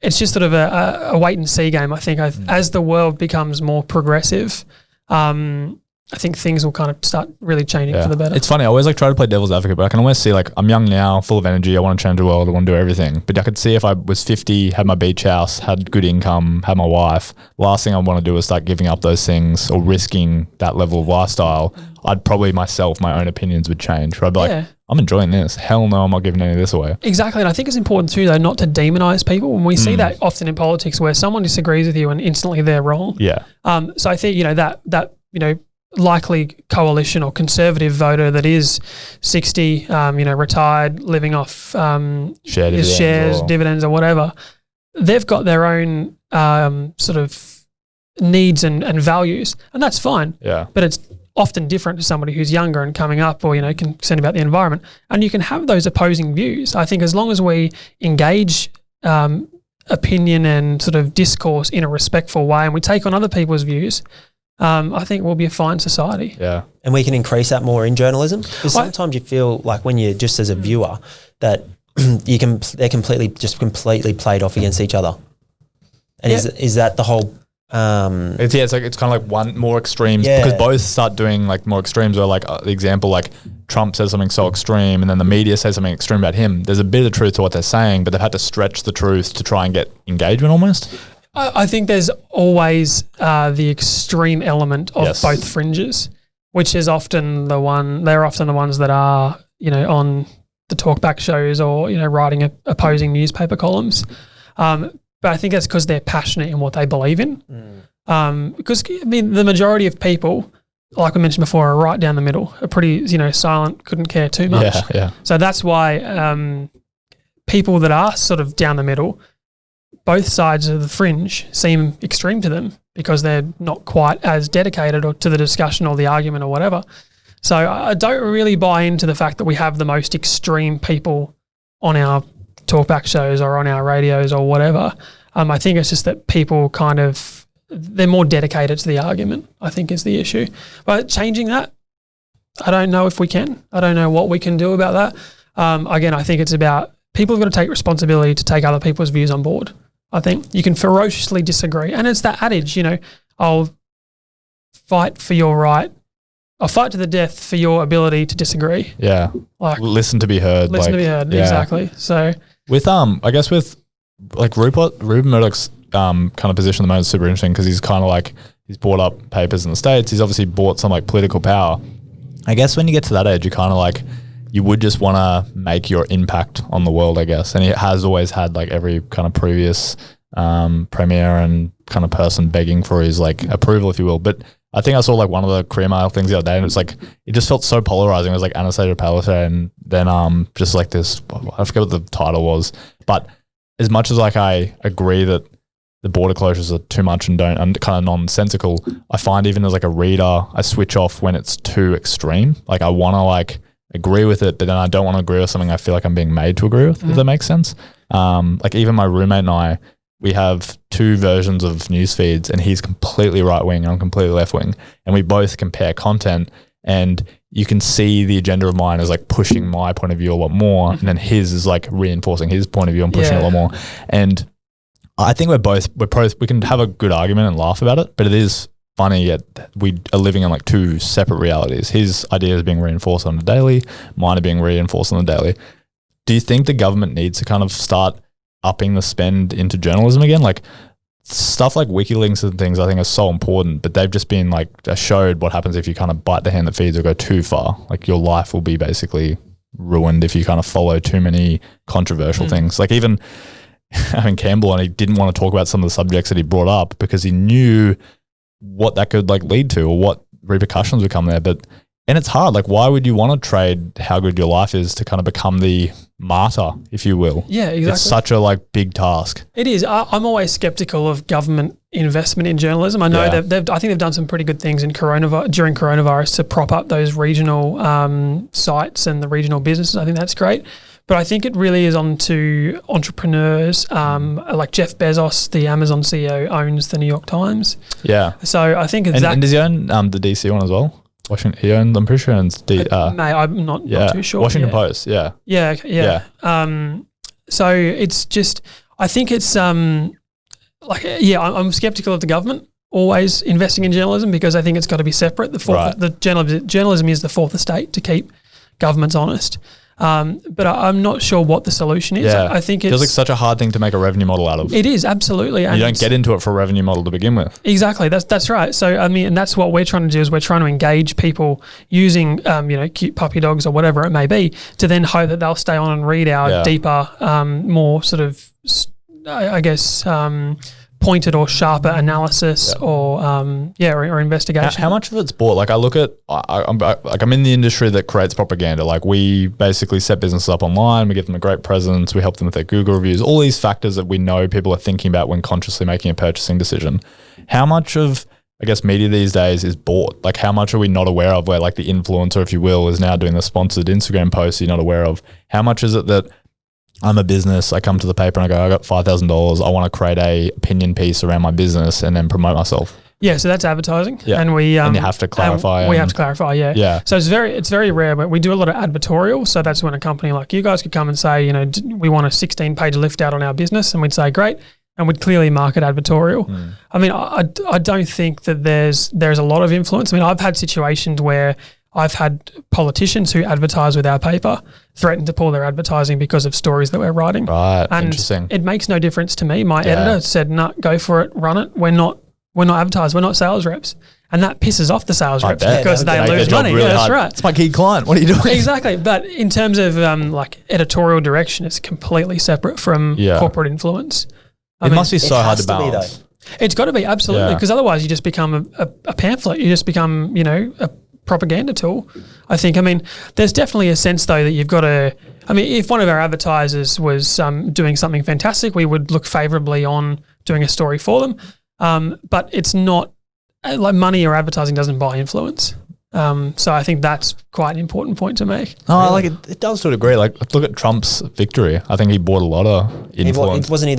it's just sort of a wait and see game. I think as the world becomes more progressive, I think things will kind of start really changing for the better. It's funny. I always like try to play devil's advocate, but I can always see like I'm young now, full of energy. I want to change the world. I want to do everything. But I could see if I was 50, had my beach house, had good income, had my wife, last thing I want to do is start giving up those things or risking that level of lifestyle. I'd probably my own opinions would change. I'd be like, I'm enjoying this. Hell no, I'm not giving any of this away. Exactly. And I think it's important too, though, not to demonize people. When we see that often in politics where someone disagrees with you and instantly they're wrong. Yeah. So I think, that likely coalition or conservative voter that is 60, retired, living off shares, dividends or whatever, they've got their own sort of needs and values, and that's fine. Yeah. But it's often different to somebody who's younger and coming up or, concerned about the environment. And you can have those opposing views. I think as long as we engage opinion and sort of discourse in a respectful way and we take on other people's views, I think we'll be a fine society. Yeah. And we can increase that more in journalism, because sometimes you feel like when you're just as a viewer that they're completely played off against each other. And is that the whole it's kind of like one more extremes because both start doing like more extremes, or like the example, like Trump says something so extreme and then the media says something extreme about him. There's a bit of truth to what they're saying, but they've had to stretch the truth to try and get engagement almost. I think there's always the extreme element of both fringes, which is often they're often the ones that are, on the talkback shows or, writing opposing newspaper columns. But I think that's because they're passionate in what they believe in. Because, the majority of people, like we mentioned before, are right down the middle, are pretty, silent, couldn't care too much. Yeah. So that's why people that are sort of down the middle, both sides of the fringe seem extreme to them because they're not quite as dedicated or to the discussion or the argument or whatever. So I don't really buy into the fact that we have the most extreme people on our talkback shows or on our radios or whatever. I think it's just that people they're more dedicated to the argument, I think is the issue. But changing that, I don't know if we can. I don't know what we can do about that. Again, I think it's about people have got to take responsibility to take other people's views on board. I think you can ferociously disagree. And it's that adage, I'll fight for your right. I'll fight to the death for your ability to disagree. Yeah. Like listen to be heard. Exactly. So with I guess with like Rupert Murdoch's kind of position at the moment is super interesting because he's kind of like he's bought up papers in the States. He's obviously bought some like political power. I guess when you get to that age, you kind of like you would just want to make your impact on the world, I guess. And he has always had like every kind of previous premier and kind of person begging for his like approval, if you will. But I think I saw like one of the Courier Mail things the other day, and it's like it just felt so polarizing. It was like Anastasia Palaszczuk, and then just like this, I forget what the title was. But as much as like I agree that the border closures are too much and kind of nonsensical, I find even as like a reader, I switch off when it's too extreme. Like I want to like agree with it, but then I don't want to agree with something I feel like I'm being made to agree with, if that makes sense. Like even my roommate and I, we have two versions of news feeds, and he's completely right wing and I'm completely left wing, and we both compare content, and you can see the agenda of mine is like pushing my point of view a lot more, and then his is like reinforcing his point of view and pushing it a lot more. And I think we can have a good argument and laugh about it, but it is funny yet we are living in like two separate realities. His idea is being reinforced on the daily, mine are being reinforced on the daily. Do you think the government needs to kind of start upping the spend into journalism again? Like stuff like WikiLeaks and things I think are so important, but they've just been like showed what happens if you kind of bite the hand that feeds or go too far. Like your life will be basically ruined if you kind of follow too many controversial things. Like even Campbell, and he didn't want to talk about some of the subjects that he brought up because he knew what that could like lead to or what repercussions would come there. And it's hard. Like, why would you want to trade how good your life is to kind of become the martyr, if you will? Yeah, exactly. It's such a like big task. It is. I'm always skeptical of government investment in journalism. I know I think they've done some pretty good things during coronavirus to prop up those regional sites and the regional businesses. I think that's great. But I think it really is on to entrepreneurs. Like Jeff Bezos, the Amazon CEO, owns the New York Times. Yeah. So I think and does he own the DC one as well? Washington, he owns, I'm pretty sure he owns I'm not too sure. Washington Post, Yeah. So it's just, I think it's I'm skeptical of the government always investing in journalism because I think it's got to be separate. The journalism is the fourth estate to keep governments honest. But I'm not sure what the solution is. Yeah. I think it feels it's like such a hard thing to make a revenue model out of. It is, absolutely. And you don't get into it for a revenue model to begin with. Exactly. That's right. So, I mean, and that's what we're trying to do is we're trying to engage people using, cute puppy dogs or whatever it may be to then hope that they'll stay on and read our deeper, more sort of, pointed or sharper analysis or investigation. How much of it's bought? Like I look at, I'm in the industry that creates propaganda. Like we basically set businesses up online, we give them a great presence, we help them with their Google reviews, all these factors that we know people are thinking about when consciously making a purchasing decision. How much of, I guess, media these days is bought? Like how much are we not aware of where like the influencer, if you will, is now doing the sponsored Instagram posts you're not aware of? How much is it that I'm a business, I come to the paper and I go, I got $5,000, I want to create a opinion piece around my business and then promote myself? Yeah, so that's advertising. Yeah. And we and you have to clarify. We have to clarify, yeah. Yeah. So it's very rare, but we do a lot of advertorial. So that's when a company like you guys could come and say, we want a 16-page lift out on our business, and we'd say, great. And we'd clearly market advertorial. I mean, I don't think that there's a lot of influence. I mean, I've had situations where I've had politicians who advertise with our paper threaten to pull their advertising because of stories that we're writing. Right, and interesting. It makes no difference to me. My editor said, "No, go for it, run it. We're not advertisers. We're not sales reps." And that pisses off the sales reps because they lose money. Really that's hard. right. It's my key client. What are you doing? Exactly. But in terms of editorial direction, it's completely separate from corporate influence. It must be so hard to balance. It's got to be, absolutely, because otherwise you just become a pamphlet. You just become, a propaganda tool, I think. I mean, there's definitely a sense, though, that you've got to – I mean, if one of our advertisers was doing something fantastic, we would look favourably on doing a story for them. But it's not – like money or advertising doesn't buy influence. So I think that's quite an important point to make. Oh, like it does to a degree. Like look at Trump's victory. I think he bought a lot of influence. Wasn't he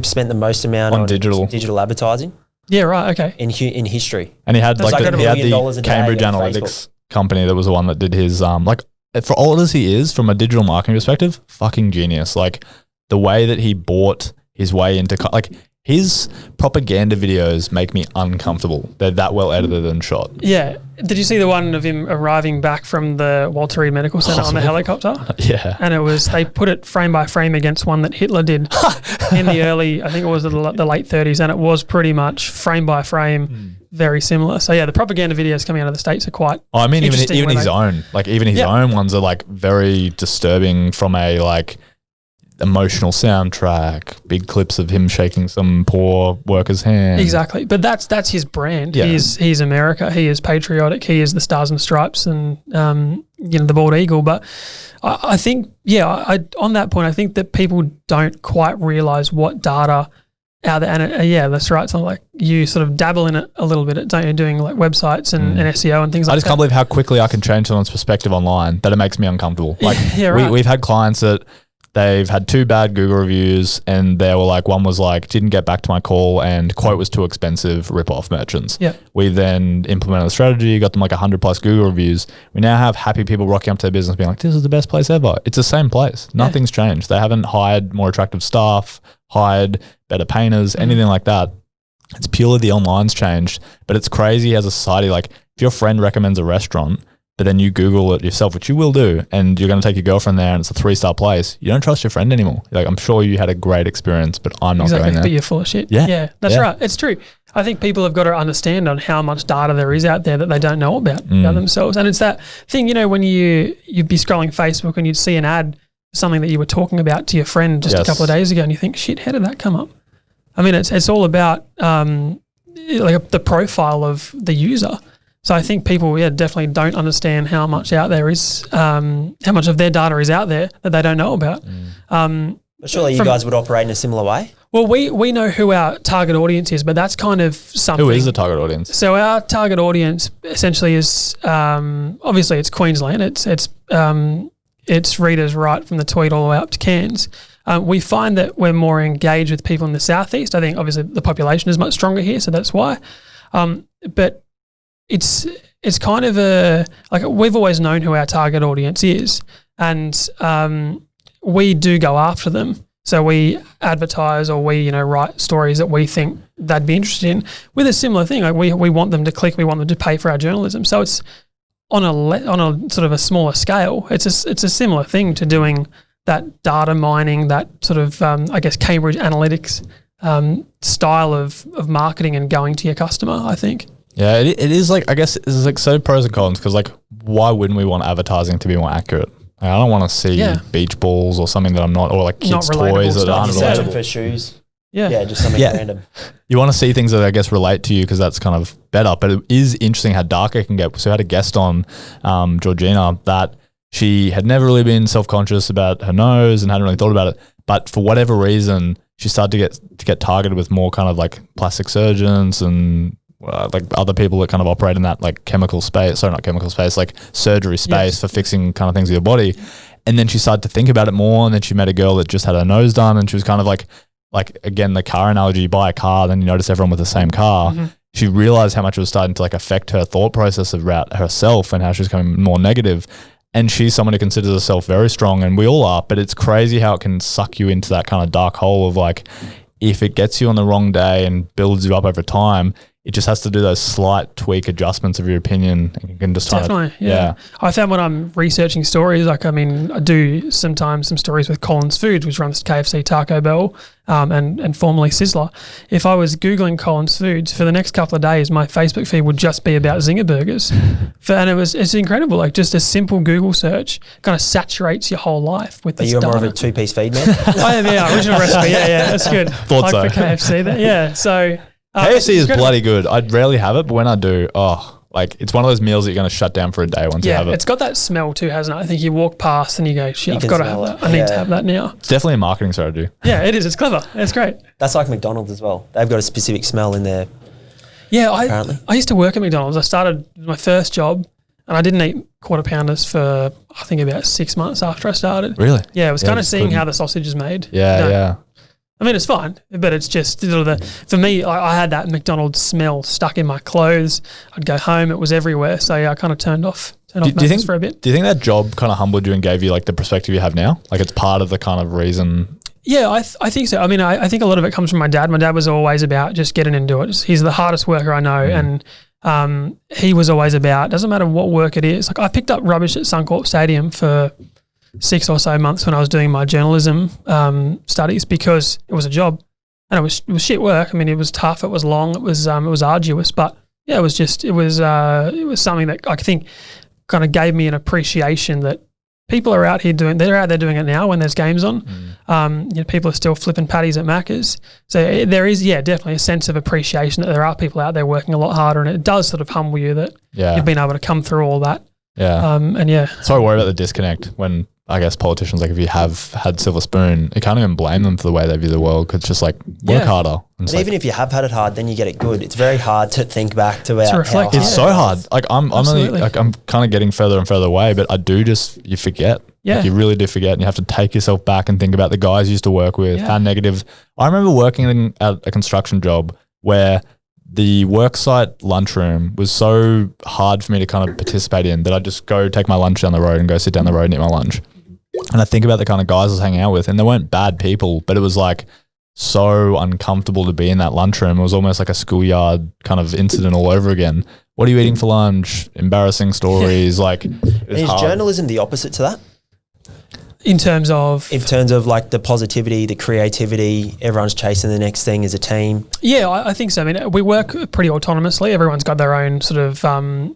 spent the most amount on digital advertising? Yeah, right. Okay. In history, and he had the Cambridge Analytics company that was the one that did his for old as he is from a digital marketing perspective, fucking genius. Like the way that he bought his way into his propaganda videos make me uncomfortable. They're that well edited and shot. Yeah. Did you see the one of him arriving back from the Walter Reed Medical Center on the helicopter? Yeah. And they put it frame by frame against one that Hitler did in the early, I think it was the late 30s, and it was pretty much frame by frame, very similar. So yeah, the propaganda videos coming out of the States are quite even his own. Like even his own ones are like very disturbing from a emotional soundtrack, big clips of him shaking some poor worker's hand. Exactly. But that's his brand. Yeah. He's America. He is patriotic. He is the Stars and Stripes and the bald eagle. But I think on that point, I think that people don't quite realise what data out there. And that's right. It's not like you sort of dabble in it a little bit, don't you? Doing like websites and SEO and things like that. I just can't believe how quickly I can change someone's perspective online that it makes me uncomfortable. Like we've had clients that they've had 2 bad Google reviews and they were like, one was like, didn't get back to my call and quote was too expensive, rip off merchants. Yeah. We then implemented the strategy, got them like 100 plus Google reviews. We now have happy people rocking up to their business being like, this is the best place ever. It's the same place. Nothing's changed. They haven't hired more attractive staff, hired better painters, anything like that. It's purely the online's changed, but it's crazy as a society. Like if your friend recommends a restaurant, but then you Google it yourself, which you will do, and you're going to take your girlfriend there and it's a 3-star place, you don't trust your friend anymore. Like, I'm sure you had a great experience, but I'm not going there. But you're full of shit. Yeah. That's right. It's true. I think people have got to understand on how much data there is out there that they don't know about themselves. And it's that thing, when you'd be scrolling Facebook and you'd see an ad, something that you were talking about to your friend just a couple of days ago, and you think, shit, how did that come up? I mean, it's all about the profile of the user. So I think people, definitely don't understand how much out there is, how much of their data is out there that they don't know about. But surely you guys would operate in a similar way? Well, we know who our target audience is, but that's kind of something. Who is the target audience? So our target audience essentially is, obviously it's Queensland. It's readers right from the Tweed all the way up to Cairns. We find that we're more engaged with people in the southeast. I think obviously the population is much stronger here, so that's why. But it's kind of we've always known who our target audience is, and we do go after them So we advertise or we, write stories that we think they'd be interested in with a similar thing. Like we want them to click, we want them to pay for our journalism. So it's on a sort of a smaller scale. It's a similar thing to doing that data mining, that sort of, Cambridge Analytics style of marketing and going to your customer, I think. Yeah, it is like, I guess it's like so pros and cons because like, why wouldn't we want advertising to be more accurate? Like, I don't want to see beach balls or something that I'm not, or like kids' toys that aren't searching relatable. for shoes. Yeah, just something random. You want to see things that I guess relate to you because that's kind of better. But it is interesting how dark it can get. So I had a guest on, Georgina, that she had never really been self-conscious about her nose and hadn't really thought about it. But for whatever reason, she started to get targeted with more kind of like plastic surgeons and like other people that kind of operate in that like chemical space, sorry, not chemical space, like surgery space for fixing kind of things with your body. And then she started to think about it more. And then she met a girl that just had her nose done and she was kind of like again, the car analogy, you buy a car, then you notice everyone with the same car. Mm-hmm. She realized how much it was starting to like affect her thought process about herself and how she was becoming more negative. And she's someone who considers herself very strong, and we all are, but it's crazy how it can suck you into that kind of dark hole of like, if it gets you on the wrong day and builds you up over time, it just has to do those slight tweak adjustments of your opinion. And you can just definitely, yeah. I found when I'm researching stories, I do sometimes some stories with Collins Foods, which runs KFC, Taco Bell, and formerly Sizzler. If I was Googling Collins Foods for the next couple of days, my Facebook feed would just be about Zinger burgers. And it's incredible. Like just a simple Google search kind of saturates your whole life with this data. Are you more of a two-piece feed man? I am, original recipe. Yeah, that's good. Thought so. For KFC there. Yeah, so... KFC is bloody good. I'd rarely have it, but when I do, it's one of those meals that you're going to shut down for a day once you have it. It's got that smell too, hasn't it? I think you walk past and you go, shit, I've got to have that. I need to have that now. It's definitely a marketing strategy. Yeah, it is. It's clever. It's great. That's like McDonald's as well. They've got a specific smell in there. Yeah, I used to work at McDonald's. I started my first job and I didn't eat quarter pounders for, I think, about 6 months after I started. Really? Yeah, it was kind of seeing how the sausage is made. Yeah. I mean, it's fine, but it's just for me, I had that McDonald's smell stuck in my clothes. I'd go home, it was everywhere. So I kind of turned off McDonald's for a bit. Do you think that job kind of humbled you and gave you like the perspective you have now? Like it's part of the kind of reason? Yeah, I think so. I mean, I think a lot of it comes from my dad. My dad was always about just get in and do it. He's the hardest worker I know. And he was always about, doesn't matter what work it is. Like I picked up rubbish at Suncorp Stadium for 6 or so months when I was doing my journalism studies because it was a job and it was shit work. I mean, it was tough, it was long, it was arduous, but yeah, it was something that I think kind of gave me an appreciation that people are out there doing it now when there's games on. People are still flipping patties at Macca's. So there is, definitely a sense of appreciation that there are people out there working a lot harder, and it does sort of humble you that you've been able to come through all that. Yeah. So I worry about the disconnect when I guess politicians, like if you have had silver spoon, you can't even blame them for the way they view the world because it's just like work harder. And even if you have had it hard, then you get it good. It's very hard to think back to reflect. It's so hard. Like I'm kind of getting further and further away, but I do you forget. Yeah. Like you really do forget, and you have to take yourself back and think about the guys you used to work with, how negative. I remember working at a construction job where the worksite lunchroom was so hard for me to kind of participate in that I'd just go take my lunch down the road and go sit down the road and eat my lunch. And I think about the kind of guys I was hanging out with, and they weren't bad people, but it was like so uncomfortable to be in that lunchroom. It was almost like a schoolyard kind of incident all over again. What are you eating for lunch? Embarrassing stories. Like, is journalism the opposite to that? In terms of like the positivity, the creativity, everyone's chasing the next thing as a team. Yeah, I think so. I mean, we work pretty autonomously. Everyone's got their own sort of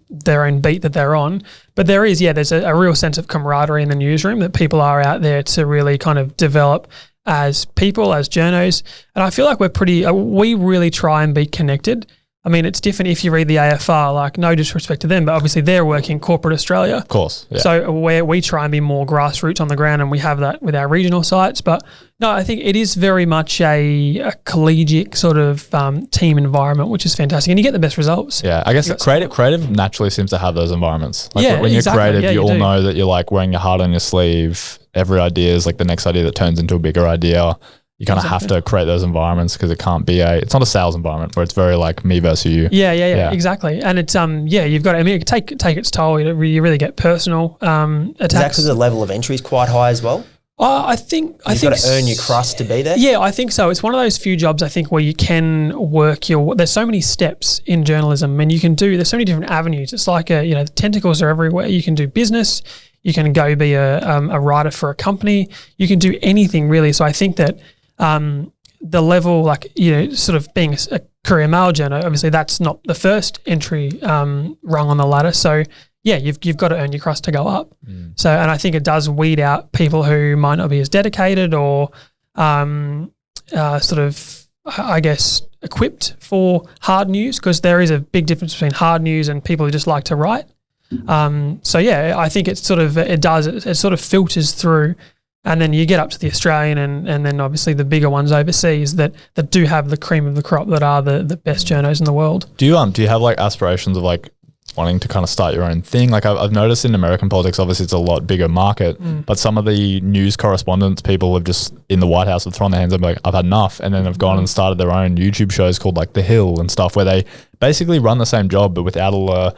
their own beat that they're on. But there's a real sense of camaraderie in the newsroom that people are out there to really kind of develop as people, as journos. And I feel like we really try and be connected. I mean, it's different if you read the AFR, like no disrespect to them, but obviously they're working corporate Australia. Of course. Yeah. So we try and be more grassroots on the ground, and we have that with our regional sites. But no, I think it is very much a collegiate sort of team environment, which is fantastic. And you get the best results. Yeah, I guess creative naturally seems to have those environments. Like when you're creative, you all know that you're like wearing your heart on your sleeve. Every idea is like the next idea that turns into a bigger idea. You kind of have to create those environments because it can't be it's not a sales environment where it's very like me versus you. Yeah, exactly. And it's, you've got to, I mean, take its toll. You really get personal attacks. Is that because the level of entry is quite high as well? I think You've got to earn your crust to be there. Yeah, I think so. It's one of those few jobs I think where you can work there's so many steps in journalism, and there's so many different avenues. It's like the tentacles are everywhere. You can do business, you can go be a writer for a company, you can do anything really. So I think that the level, sort of being a Courier Mail journal, obviously that's not the first entry rung on the ladder. So yeah, you've got to earn your crust to go up. So, and I think it does weed out people who might not be as dedicated or sort of, I guess, equipped for hard news, because there is a big difference between hard news and people who just like to write. So yeah, I think it sort of filters through, and then you get up to the Australian and then obviously the bigger ones overseas that do have the cream of the crop, that are the best journos in the world. Do you have like aspirations of like wanting to kind of start your own thing? Like I've noticed in American politics, obviously it's a lot bigger market, but some of the news correspondents, people have just in the White House have thrown their hands up like, I've had enough, and then have gone and started their own YouTube shows called like The Hill and stuff, where they basically run the same job but without a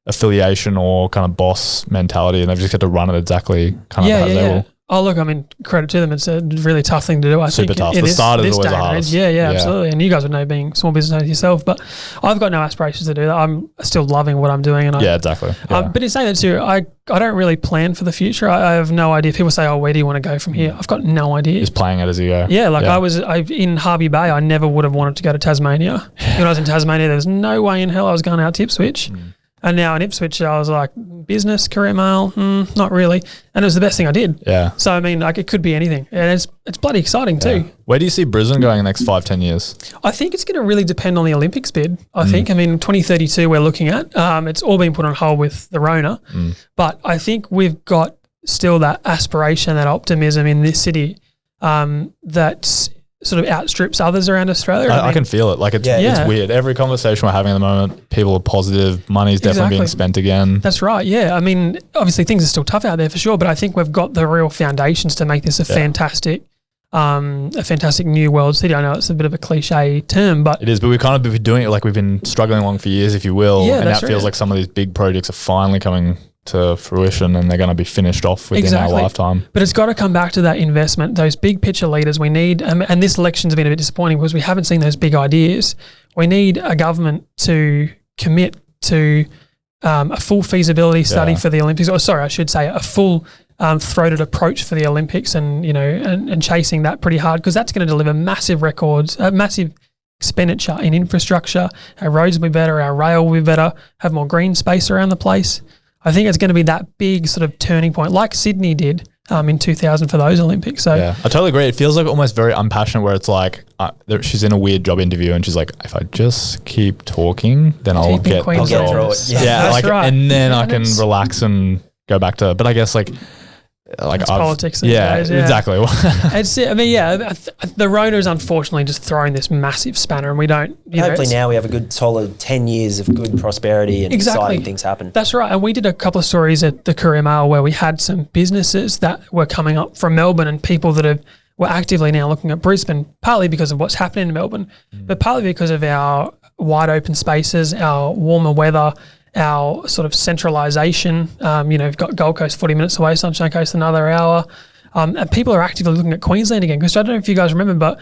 affiliation or kind of boss mentality, and they've just got to run it exactly kind of as they will. Oh, look, I mean, credit to them. It's a really tough thing to do. I think super tough. The start is always the hardest. Yeah, absolutely. And you guys would know, being small business owners yourself, but I've got no aspirations to do that. I'm still loving what I'm doing. And exactly. Yeah. But in saying that too, I don't really plan for the future. I have no idea. People say, oh, where do you want to go from here? I've got no idea. Just playing it as you go. Yeah, I in Harvey Bay, I never would have wanted to go to Tasmania. When I was in Tasmania, there was no way in hell I was going out to Ipswich. And now in Ipswich, I was like, business, Courier Mail, not really. And it was the best thing I did. Yeah. So, I mean, like, it could be anything. And it's bloody exciting too. Where do you see Brisbane going in the next 5-10 years? I think it's going to really depend on the Olympics bid, I think. I mean, 2032 we're looking at. It's all been put on hold with the Rona. But I think we've got still that aspiration, that optimism in this city that sort of outstrips others around Australia. I can feel it. Like it's weird. Every conversation we're having at the moment, people are positive. Money's definitely being spent again. That's right. Yeah. I mean, obviously things are still tough out there for sure, but I think we've got the real foundations to make this a fantastic new world city. I know it's a bit of a cliche term, but it is. But we've kind of been doing it, like we've been struggling along for years, if you will. Yeah, and that feels like some of these big projects are finally coming to fruition, and they're going to be finished off within our lifetime. But it's got to come back to that investment, those big picture leaders we need. And this election's been a bit disappointing because we haven't seen those big ideas. We need a government to commit to a full feasibility study for the Olympics. Or sorry, I should say a full throated approach for the Olympics, and chasing that pretty hard, because that's going to deliver massive expenditure in infrastructure. Our roads will be better, our rail will be better, have more green space around the place. I think it's going to be that big sort of turning point, like Sydney did in 2000 for those Olympics. So I totally agree. It feels like almost very unpassionate, where it's like she's in a weird job interview and she's like, if I just keep talking, then I'll get through it. Yeah, like, right. And then I can relax and go back to. But I guess like it's politics. Exactly. The Rona is unfortunately just throwing this massive spanner, and we don't. Hopefully now we have a good solid 10 years of good prosperity and exciting things happen. That's right. And we did a couple of stories at the Courier Mail where we had some businesses that were coming up from Melbourne, and people that were actively now looking at Brisbane, partly because of what's happening in Melbourne, but partly because of our wide open spaces, our warmer weather, our sort of centralisation. We've got Gold Coast 40 minutes away, Sunshine Coast another hour. And people are actively looking at Queensland again, because I don't know if you guys remember, but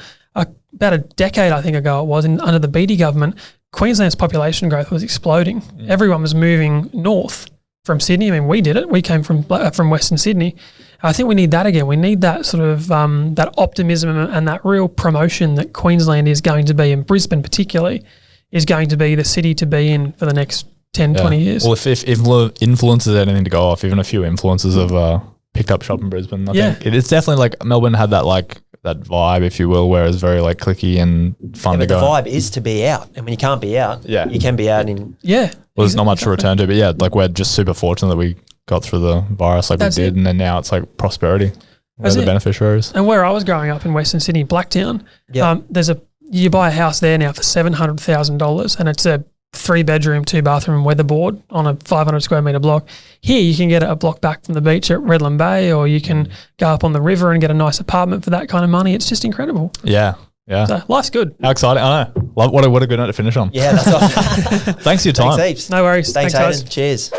about a decade, I think ago it was, under the Beattie government, Queensland's population growth was exploding. Everyone was moving north from Sydney. I mean, we did it. We came from Western Sydney. I think we need that again. We need that sort of that optimism and that real promotion that Queensland is going to be, and Brisbane particularly, is going to be the city to be in for the next 10, 20 years. Well, if influencers had anything to go off, even a few influencers have picked up shop in Brisbane. I think it's definitely like Melbourne had that that vibe, if you will, where it's very like clicky and fun to go. The vibe is to be out, and when you can't be out, you can be out in. Well, there's not much to return to, but like we're just super fortunate that we got through the virus we did, and then now it's like prosperity. We're the beneficiaries. And where I was growing up in Western Sydney, Blacktown, you buy a house there now for $700,000, and it's a 3-bedroom, 2-bathroom weatherboard on a 500 square metre block. Here you can get a block back from the beach at Redland Bay, or you can go up on the river and get a nice apartment for that kind of money. It's just incredible. Yeah. So life's good. How exciting. I know. What a good note to finish on. Yeah, that's awesome. Thanks for your time. Thanks heaps. No worries. Thanks Hayden. Cheers.